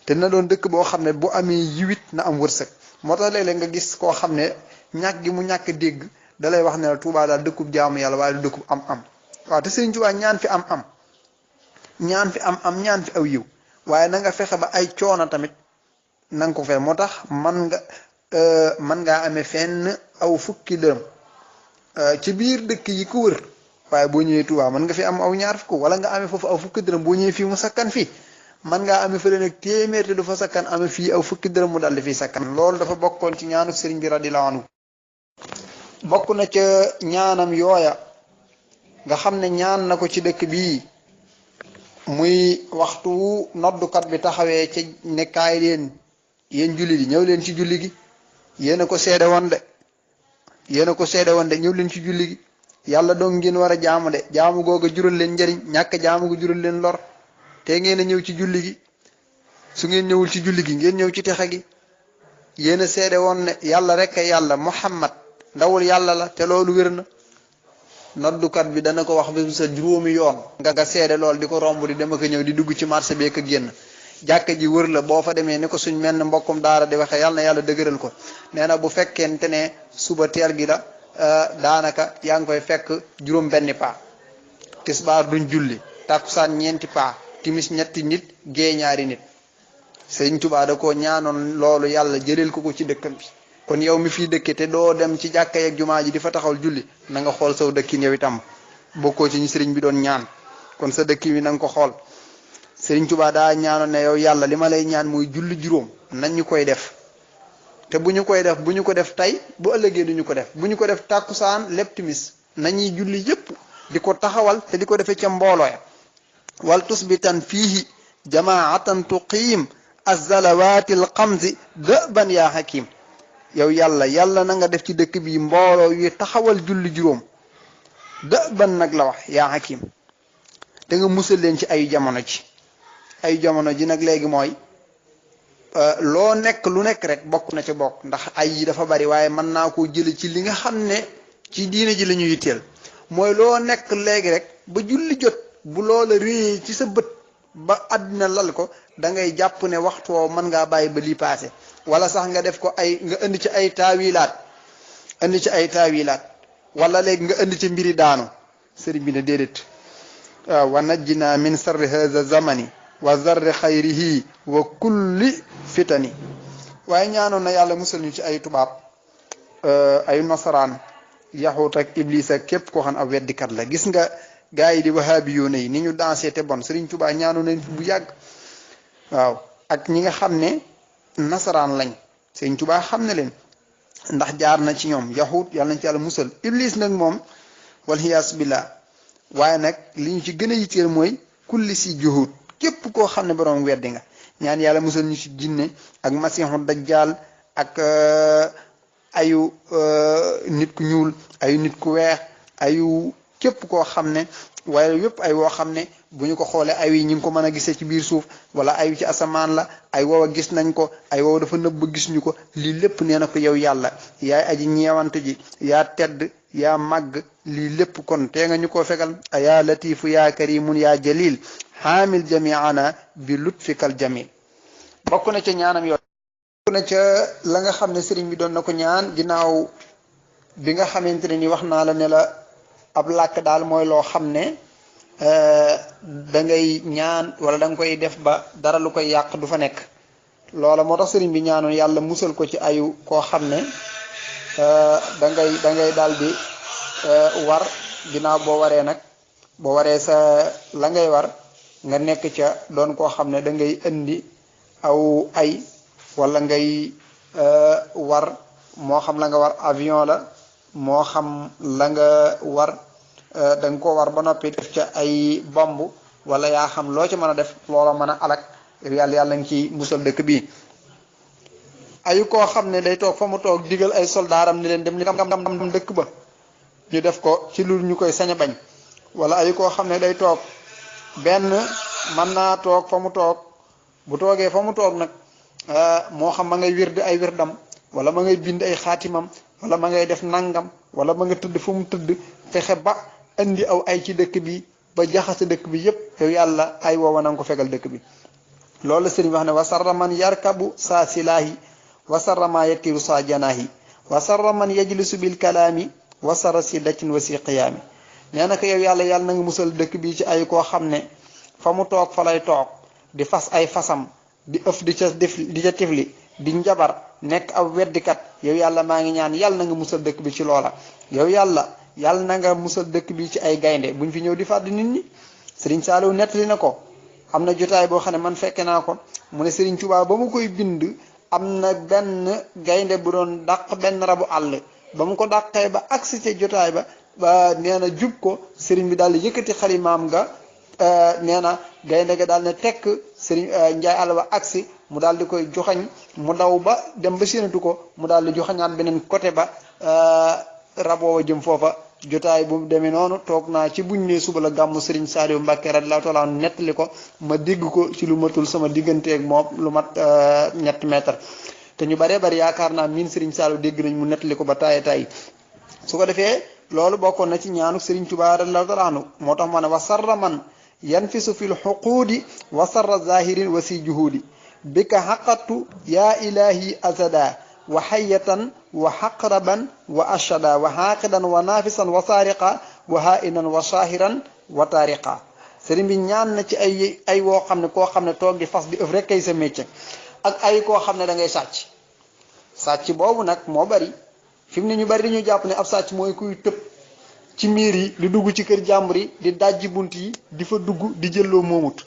te na doon dëkk boo xam ne bu amee yiwit na am wërsëg moo tax léeg-léeg nga gis koo xam ne ñàkk gi mu ñàkk dégg dalay wax ne la Touba daal dëkkub jaamu yàlla waaye du dëkkub am waaw te Serigne Touba ñaan fi am ñaan fi aw yiw waaye na nga fexe ba ay coono tamit na nga ko fexe moo tax man ngaa amee fenn aw fukki dërëm ci biir dëkk yi ko wër waaye boo ñëwee Touba mën nga fi am aw ñaar fukk wala nga amee foofu aw fukki dërëm boo ñëwee fii mu sakkan fii man ngaa amee fële nag téeméer te du fa sakkan amee fii aw fukki dërëm mu dal di fii sakkan loolu dafa bokkoon ci ñaanu Serigne bi radiyallahu anhu bokk na ca ñaanam yooya nga xam ne ñaan na ko ci dëkk bii muy waxtu wu noddukat bi taxawee ca ne kaay leen yéen julli gi ñëw leen ci julli gi yéen a ko seede woon de ñëw leen ci julli gi yàlla doon ngeen war a jaamu de jaamu googa jural leen njëriñ ñàkk jaamu go jural leen lor te ngeen a ñëw ci julli gi su ngeen ñëwul ci julli gi ngeen ñëw ci texe gi yéen a seede woon ne yàlla rek a yàlla Muhammad ndawul yàlla la te loolu wér na noddukat bi dana ko wax ba sa juróomi yoon nga seede lool di ko romb di dem ak ñëw di dugg ci marché bi ak génn jàkka ji wër la boo fa demee ni ko suñ menn mbokkum daara di waxee yàlla na yàlla dëgëral ko nee na bu fekkente ne suba teel gi la daanaka yaa ngi koy fekk juróom benni paa tisbaar duñ julli takkusaan ñeenti paa timis ñetti nit gée ñaari nit Sëriñ Tuubaa da koo ñaanoon loolu yàlla jëleel ko ci dëkkam bi kon yow mi fii dëkke te doo dem ci jàkka yeeg jumaa ji di fa taxawal julli na nga xool saw dëkkin yow itam bokkoo ci ñu sëriñ bi doon ñaan kon sa dëkk wi na nga ko xool Sëriñ Tuubaa daa ñaanoon ne yow yàlla li ma lay ñaan mooy julli juróom nañ ñu koy def te bu ñu ko def tey bu ëllëgee duñu ko def bu ñu ko def tàkkusaan lépp timis nañuy julli yépp di ko taxawal te di ko defee ca mbooloo ya wal tusbitan fiihi jamaatan tuqiim azalawaati alxamsi dëban yaa hakim yow yàlla na nga def ci dëkk bi mbooloo yu taxawal julli juróom dëban nag la wax yaa hakim te nga musal leen ci ay jamono ji nag léegi mooy loo nekk lu nekk rek bokk na ca bokk ndax ay yi dafa bari waaye mën naa koo jële ci li nga xam ne ci diine ji la ñu yitteel mooy loo nekk léegi rek ba julli jot bu loola réyee ci sa bët ba àddina lal ko da ngay jàpp ne waxtu woo mën ngaa bàyyi ba lii paase wala sax nga def ko nga indi ci ay taawilaat wala léegi nga indi ci mbiri daanu sëriñ bi ne déedéet waaw wa najjina min sarri haza zamani wa zarri xayrihi wa kulli fitani waaye ñaanoon na yàlla musal ñu ci ay tubaab ay nasaraan yaxut ak iblis ak képp koo xam ab weddikat la gis nga gaa yi di wahaabi yoone yi ni ñu dansé te bon Sëriñ Tuubaa ñaanoon nañ bu yàgg waaw ak ñi nga xam ne nasaraan lañ Sëriñ Tuubaa xam ne leen ndax jaar na ci ñoom yaxut yàlla nañ ci yàlla musal iblis nag moom walhiyaas billah waaye nag li ñu ci gën a yitteel mooy kulli si juhud képp koo xam ne borom weddi nga ñaan yàlla musal ñu ci jinne ak masiixu dajjaal ak ayu nit ku ñuul ayu nit ku weex ayu képp koo xam ne waaye yépp ay woo xam ne bu ñu ko xoolee ay yi ñu ngi ko mën a gisee ci biir suuf wala ayu ci asamaan la ay woowa gis nañ ko ay woowa dafa nëbb gis ñu ko lii lépp nee na ko yow yàlla yaay aji ñeewante ji yaa tedd yaa màgg lii lépp kon tee nga ñu ko fegal yaa latifu yaa karimun yaa jalil xaamil jamiana bi lutfikal jamil bokk na ca ñaanam yoon bokk na ca la nga xam ne sëriñ bi doon na ko ñaan ginnaaw bi nga xamante ne ni wax naa la ne la ab làkk daal mooy loo xam ne da ngay ñaan wala da nga koy def ba dara lu koy yàq du fa nekk loola moo tax sëriñ bi ñaanoon yàlla musal ko ci ayu koo xam ne da ngay daal di war ginnaaw boo waree sa la ngay war nga nekk ca doon koo xam ne da ngay indi aw ay wala ngay war moo xam la nga war avion la moo xam la nga war da nga ko war ba noppi def ca ay bomb wala yaa xam loo ci mën a def loola mën a alak yàlla nga ci musal dëkk bii ayu koo xam ne day toog fa mu toog digal ay soldaaram ni leen dem li am dëkk ba ñu def ko ci lu ñu koy sañ a bañ wala ayu koo xam ne day toog benn mën naa toog fa mu toog bu toogee fa mu toog nag moo xam ma ngay wird ay wirdam wala ma ngay bind ay xaatimam wala ma ngay def nangam wala ma nga tëdd fu mu tëdd fexe ba indi aw ay ci dëkk bi ba jaxase dëkk bi yépp yow yàlla ay woowa na nga ko fegal dëkk bi loolu la sëriñ wax ne wasarra man yarkabu saa silaahi wasarra ma yatiru saa janaahi wasarra man yajlisu bil kalaami wasarra si daccin wa si qiyaami nee na ko yow yàlla na nga musal dëkk bi ci ay koo xam ne fa mu toog fa lay toog di fas ay fasam di ëf di ca tifli di njabar nekk ab weddikat yow yàlla maa ngi ñaan yàlla na nga musal dëkk bi ci loola yow yàlla na nga musal dëkk bi ci ay gaynde buñ fi ñëw di fàdd nit ñi Sëriñ Saaliw nettali na ko am na jotaay boo xam ne man fekke naa ko mu ne Sëriñ Tuubaa ba mu koy bind am na benn gaynde bu doon dàq benn rabu àll ba mu ko dàqee ba agsi ca jotaay ba nee na jub ko sëriñ bi daal di yëkkati xalimaam ga nee na gaynde ga daal ne tekk sëriñ njaay àll ba agsi mu daal di koy joxañ mu daw ba dem ba séenatu ko mu daal di joxañaat beneen côté ba raboowa jëm foofa jotaay bu demee noonu toog naa ci buñ ne suba la gàmmu Sëriñ Saaliw Mbàkke radiyallaahu taala nettali ko ma dégg ko ci lu matul sama digganteeg moom lu mat ñetti mètre te ñu baree bari yaakaar naa miin Sëriñ Saaliw dégg nañ mu nettali ko ba tay su ko defee loolu bokkoon na ci ñaanu Sëriñ Tuubaa radiyallaahu taala anhu moo tax ma ne wa sarra man yanfisu fil xuquudi wa sarra zahirin wa si juhudi bika xaqatu yaa ilahi azada wa xayatan wa xaqraban wa ashada wa xaaqidan wa naafisan wa saariqa wa hainan wa shaahiran wa taariqa sëriñ bi ñaan na ci ay woo xam ne koo xam ne toog di fas di ëf rek kay sa métier ak ay koo xam ne da ngay sàcc boobu nag moo bari fi mu ne ñu bari dañu jàpp ne ab sàcc mooy kuy tëb ci miir yi di dugg ci kër jàmbur yi di dajji bunt yi di fa dugg di jëlloo moomut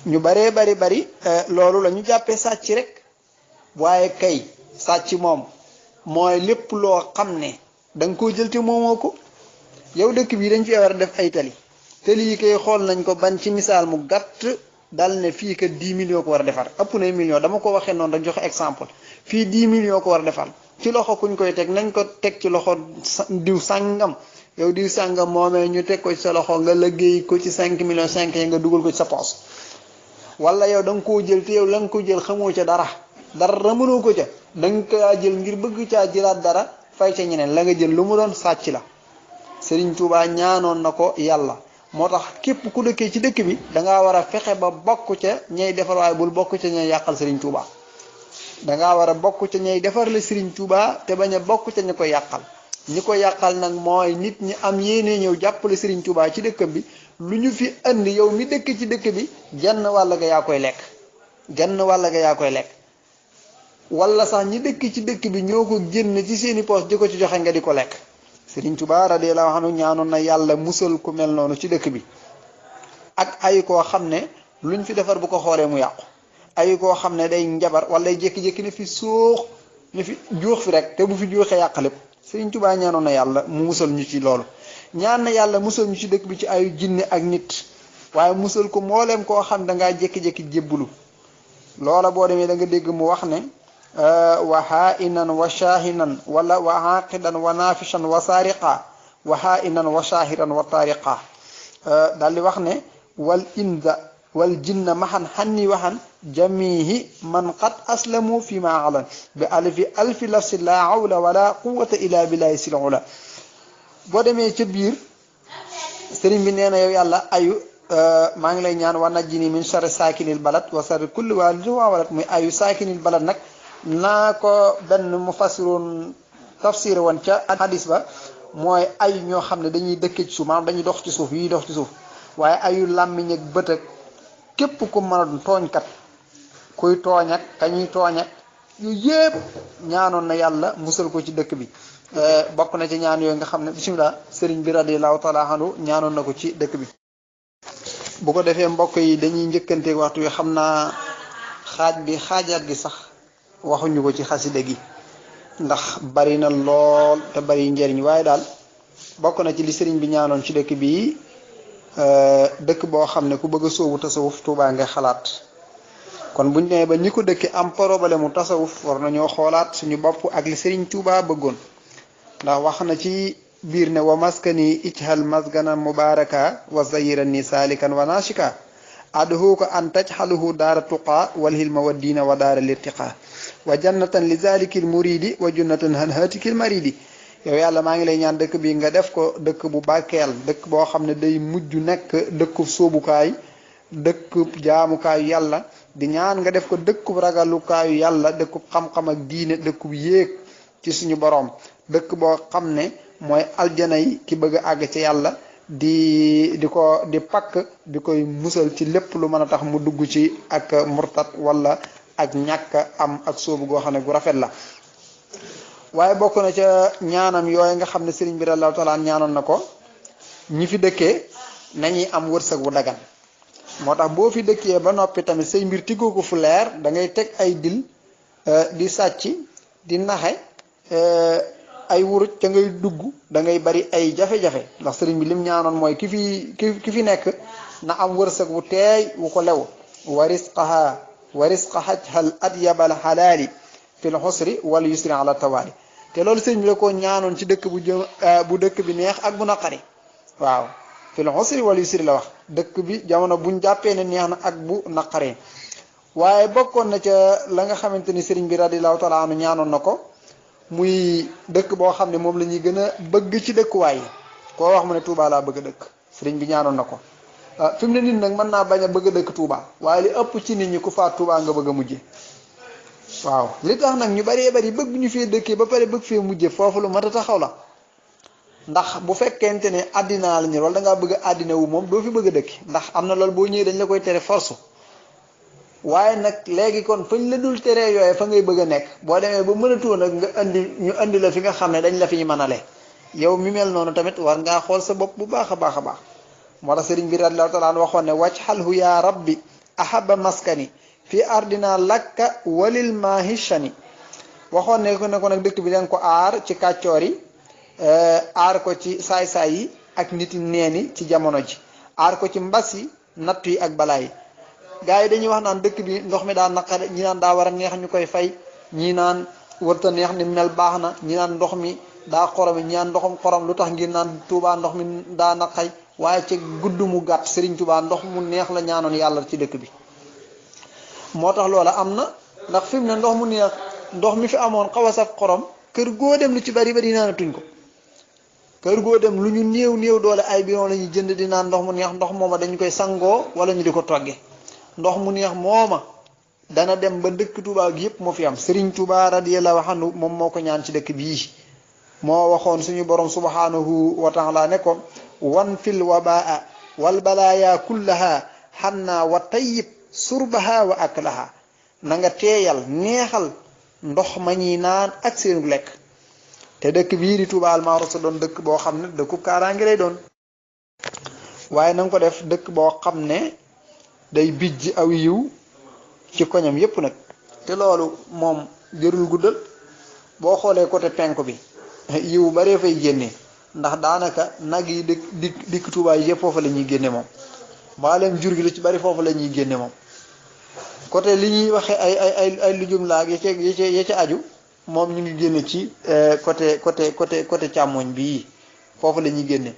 ñu baree bari loolu la ñu jàppee sàcc rek waaye kay sàcc moom mooy lépp loo xam ne da nga koo jël te moomoo ko yow dëkk bi dañ fi war a def ay tali yi kay xool nañ ko ban ci misaal mu gàtt dal ne fii que 10 millions ko war a defar ëpp na million dama ko waxee noonu rek joxe exemple fii 10 millions ko war a defar ci loxo kuñ koy teg nañ ko teg ci loxo diw sàngam yow diw sàngam moomee ñu teg ko ci sa loxo nga liggéey ko ci 5 millions 5 yi nga dugal ko ci sa poos wala yow da nga koo jël te yow la nga ko jël xamoo ca dara mënoo ko ca da nga kaa jël ngir bëgg caa jëlaat dara fay ca ñeneen la nga jël lu mu doon sàcc la Serigne Touba ñaanoon na ko yàlla moo tax képp ku dëkkee ci dëkk bi dangaa war a fexe ba bokk ca ñay defar waaye bul bokk ca ñay yàqal Serigne Touba dangaa war a bokk ca ñay defar la Serigne Touba te bañ a bokk ca ñi ko yàqal ñi ko yàqal nag mooy nit ñi am yéene ñëw jàppale Serigne Touba ci dëkk bi lu ñu fi andi yow mi dëkk ci dëkk bi genn wàll ga yaa koy lekk wala sax ñi dëkk ci dëkk bi ñoo ko génn ci seeni poos di ko ci joxe nga di ko lekk Serigne Touba radiyallahu anhu ñaanoon na yàlla musal ku mel noonu ci dëkk bi ak ay koo xam ne luñ fi defar bu ko xoolee mu yàqu ay koo xam ne day njabar wala day jékki-jékki ne fi suux ne fi juux fi rek te bu fi juuxee yàq lépp Serigne Touba ñaanoon na yàlla mu musal ñu ci loolu ñaan na yàlla musal ñu ci dëkk bi ci ayu jinne ak nit waaye musal ko mbooleem koo xam dangaa jékki-jékki jébbulu loola boo demee da nga dégg mu wax ne wa hainan wa shahinan wala wa haqidan wa nafishan wa sariqa wa hainan wa shahiran wa tariqa daal di wax ne wal inda wal jinna mahan hanni waxan jamihi man qad aslamu fi ma alan bi alfi lafsi la hawla wala quwwata illa billahi sil ula boo demee ca biir sëriñ bi nee na yow yàlla ayu maa ngi lay ñaan wa najjini min sharri saakinil balad wa sharri kulli walidin wa walad muy ayu saakinil balad nag naa ko benn mufassiroon tafsir woon ca hadis ba mooy ay ñoo xam ne dañuy dëkk ci suuf maanaam dañuy dox ci suuf yuy dox ci suuf waaye ayu làmmiñ ak bët ak képp ku mën a tooñkat kuy tooñ ak kañuy tooñ ak yu yëpp ñaanoon na yàlla musal ko ci dëkk bi bokk na ci ñaan yooyu nga xam ne bisimilah sëriñ bi radiyallahu taala anhu ñaanoon na ko ci dëkk bi bu ko defee mbokk yi dañuy njëkkanteeg waxtu wi xam naa xaajaat gi sax waxuñu ko ci xasida gi ndax bari na lool te bari njëriñ waaye daal bokk na ci li sëriñ bi ñaanoon ci dëkk bi dëkk boo xam ne ku bëgg a sóobu tasawuf Tuubaa nga xalaat kon buñ nee ba ñi ko dëkk am problème mu tasawuf war nañoo xoolaat suñu bopp ak li sëriñ Tuubaa bëggoon ndax wax na ci biir ne wa maskani ijhal masgana mubaraka wa zayirani salikan wa nashika adhu ko an tajhaluhu daara tuqa wal hilma wa diina wa daara lirtiqa wa jannatan li zalikil muridi wa jannatan han hatikil maridi yow yàlla maa ngi lay ñaan dëkk bi nga def ko dëkk bu barkeel dëkk boo xam ne day mujj nekk dëkku sóobukaay dëkk jaamukaayu yàlla di ñaan nga def ko dëkkub ragalukaayu yàlla dëkkub xam-xam ak diine dëkkub yéeg ci suñu boroom dëkk boo xam ne mooy aljana yi ki bëgg a àgg ci yàlla di pakk di koy musal ci lépp lu mën a tax mu dugg ci ak murtat wala ak ñàkk am ak sóobu goo xam ne gu rafet la waaye bokk na ca ñaanam yooyu nga xam ne sëriñ bi radiyallahu taala ñaanoon na ko ñi fi dëkkee nañuy am wërsëg bu dagan moo tax boo fi dëkkee ba noppi tamit say mbir tiggoo ko fu leer da ngay teg ay dil di sàcc di naxe ay wuruj ca ngay dugg da ngay bari ay jafe-jafe ndax sëriñ bi lim ñaanoon mooy ki fi nekk na am wërsëg wu teey wu ko lew wa risqaha hal adyabal xalaali fil xusri wal yusri ala tawaali te loolu sëriñ bi la ko ñaanoon ci dëkk bu dëkk bi neex ak bu naqari waaw fil xusri wal yusri la wax dëkk bi jamono buñ jàppee ne neex na ak bu naqaree waaye bokkoon na ca la nga xamante ni sëriñ bi radiyallahu taala anhu ñaanoon na ko muy dëkk boo xam ne moom la ñuy gën a bëgg ci dëkkuwaay yi koo wax mu ne Touba laa bëgg a dëkk sëriñ bi ñaanoon na ko fi mu ne nit nag mën naa bañ a bëgg a dëkk Touba waaye li ëpp ci nit ñi ku faat Touba nga bëgg a mujje waaw li tax nag ñu bëree bëri bëgg ñu fee dëkkee ba pare bëgg fee mujje foofu lu mat a taxaw la ndax bu fekkente ne àddina la ñu wala da ngaa bëgg a àddina wu moom doo fi bëgg a dëkk ndax am na loolu boo ñëwee dañ la koy tere force waaye nag léegi kon fañ la dul tere yooye fa ngay bëgg a nekk boo demee ba mënatoo nag ñu indi la fi nga xam ne dañ la fi mënale yow mi mel noonu tamit war ngaa xool sa bopp bu baax a baax a baax moo tax sëriñ bi radiyallahu taala waxoon ne waj'alhu ya rabbi ahaba maskani fi ardina lakka walil mahishani waxoon ne ko nag dëkk bi danga ko aar ci kàccoor yi aar ko ci saay-saay yi ak nit neeni ci jamono ji aar ko ci mbas yi natt yi ak balaa yi gars yi dañuy wax naan dëkk bi ndox mi daa naqare ñi naan daa war a neex ñu koy fay ñii naan warta neex ni mel baax na ñi naan ndox mi daa xoromi ñi naan ndoxum xorom lu tax ngir naan Touba ndox mi daa naqay waaye ci gudd mu gàtt Serigne Touba ndox mu neex la ñaanoon yàlla ci dëkk bi moo tax loola am na ndax fi mu ne ndox mu neex ndox mi fi amoon xaw a saf xorom kër goo dem lu ci bari bari naanatuñ ko kër goo dem lu ñu néew doole ay biron la ñuy jënd di naan ndox mu neex ndox mooma dañu koy sangoo wala ñu di ko togge ndox mu neex mooma dana dem ba dëkk Touba gi yëpp moo fi am Serigne Touba radiyallahu anhu moom moo ko ñaan ci dëkk bii moo waxoon suñu borom subhanahu wa taala ne ko wan fil wabaa wal balaaya kullaha xannaa wa tayyib surbaha wa aklaha na nga teeyal neexal ndox ma ñuy naan ak seenu lekk te dëkk bii di Touba Almaarusa doon dëkk boo xam ne dëkkub kaaraange lay doon waaye na nga ko def dëkk boo xam ne day bijj aw yiw ci koñam yépp nag te loolu moom jërul guddal boo xoolee côté penku bi yiw baree fay génne ndax daanaka nag yi dikk Touba yi yëpp foofu la ñuy génne moom mbaaleem jur gi lu ci bari foofu la ñuy génne moom côté li ñuy waxe ay lujum laag ya ca aju moom ñu ngi génne ci côté càmmoñ bii foofu la ñuy génne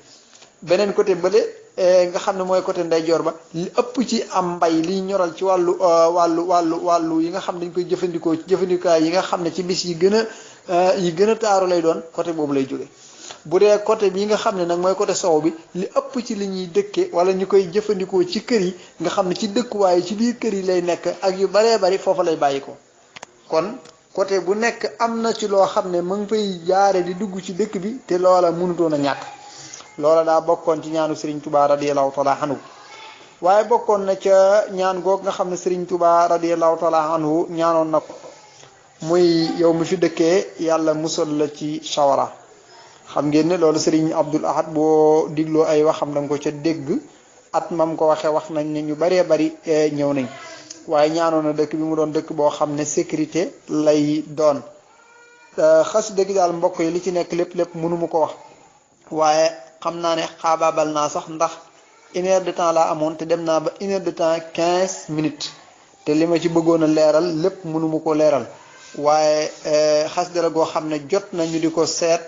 beneen côté bële nga xam ne mooy côté ndeyjoor ba li ëpp ci am mbay liy ñoral ci wàllu yi nga xam ne dañ koy jëfandikoo ci jëfandikaay yi nga xam ne ci bis yi gën a taaru lay doon côté boobu lay jóge bu dee côté bi nga xam ne nag mooy côté sow bi li ëpp ci li ñuy dëkke wala ñu koy jëfandikoo ci kër yi nga xam ne ci dëkkuwaay ci biir kër yi lay nekk ak yu baree bari foofa lay bàyyi ko kon côté bu nekk am na ci loo xam ne mu ngi fay jaare di dugg ci dëkk bi te loola mënutoon a ñàkk loola daa bokkoon ci ñaanu Serigne Touba radiyallahu taala anhu waaye bokkoon na ca ñaan goog nga xam ne Serigne Touba radiyallahu taala anhu ñaanoon na ko muy yow mu fi dëkkee yàlla musal la ci sawara xam ngeen ne loolu Serigne Abdul Ahad boo digloo ay waxam da nga ko ca dégg at mam ko waxee wax nañ ne ñu baree bari ñëw nañ waaye ñaanoon na dëkk bi mu doon dëkk boo xam ne sécurité lay doon xas dëgg daal mbokk yi li ci nekk lépp mënu mu ko wax waaye xam naa ne xaabaabal naa sax ndax 1 heure de temps laa amoon te dem naa ba 1 heure de temps 15 minutes te li ma ci bëggoon a leeral lépp mënu mu ko leeral waaye xas dara goo xam ne jot nañu di ko seet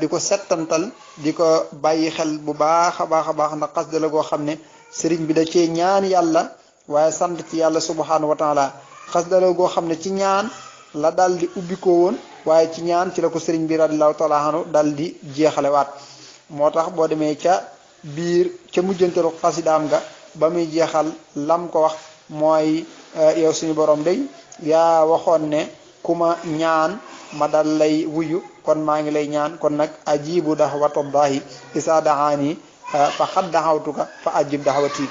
di ko settantal di ko bàyyi xel bu baax a baax ndax xas dara goo xam ne sëriñ bi da cee ñaan yàlla waaye sant ci yàlla subhanahu wa taala xas dara goo xam ne ci ñaan la dal di ubbi ko woon waaye ci ñaan ci la ko sëriñ bi radiyallahu taala anhu dal di jeexalewaat moo tax boo demee ca biir ca mujjantalu xasidaam ga ba muy jeexal lam ko wax mooy yow suñu borom day yaa waxoon ne ku ma ñaan ma dal lay wuyu kon maa ngi lay ñaan kon nag ajibu dahwatallahi isa dahaani fa xad daxawtuka fa ajib daxwati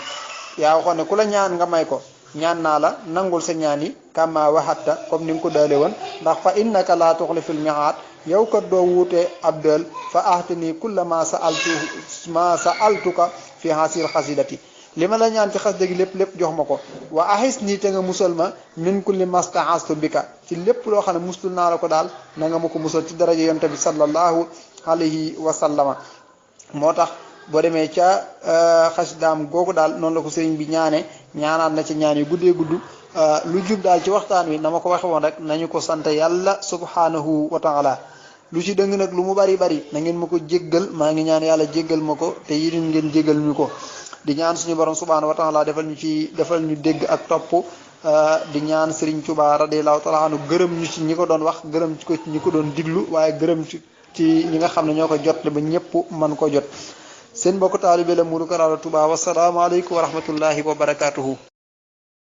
yaa waxoon ne ku la ñaan nga may ko ñaan naa la nangul sa ñaan yi kama waxatta comme ni nga ko daale woon ndax fa innaka laa tuxlifil mi'aad yow kat doo wuute ab dël fa ahtani kulla ma sa'altuka fi hasil xasidati li ma la ñaan ci xas dëgg lépp jox ma ko wa ahis nii te nga musal ma min kulli mastaastu bika ci lépp loo xam ne musul naa la ko daal na nga ma ko musal ci daraja yonent bi sallallahu alayhi wa sallama moo tax boo demee ca xasidaam googu daal noonu la ko sëriñ bi ñaanaat na ci ñaan yu guddee gudd lu jub daal ci waxtaan wi na ma ko waxe woon rek nañu ko sant yàlla subhanahu wa taala lu ci dëng nag lu mu bari na ngeen ma ko jéggal maa ngi ñaan yàlla jéggal ma ko te yéen ngeen jéggal ñu ko di ñaan suñu borom subhanahu wa taala defal ñu dégg ak topp di ñaan Serigne Touba radiyallahu taala anhu gërëm ñu ci ñi ko doon wax gërëm ko ci ñi ko doon diglu waaye gërëm ci ñi nga xam ne ñoo ko jot ba ñëpp mën ko jot seen mbokk taalibe la Modou Kara Touba wassalaamu aleykum wa rahmatullahi wa barakatuhu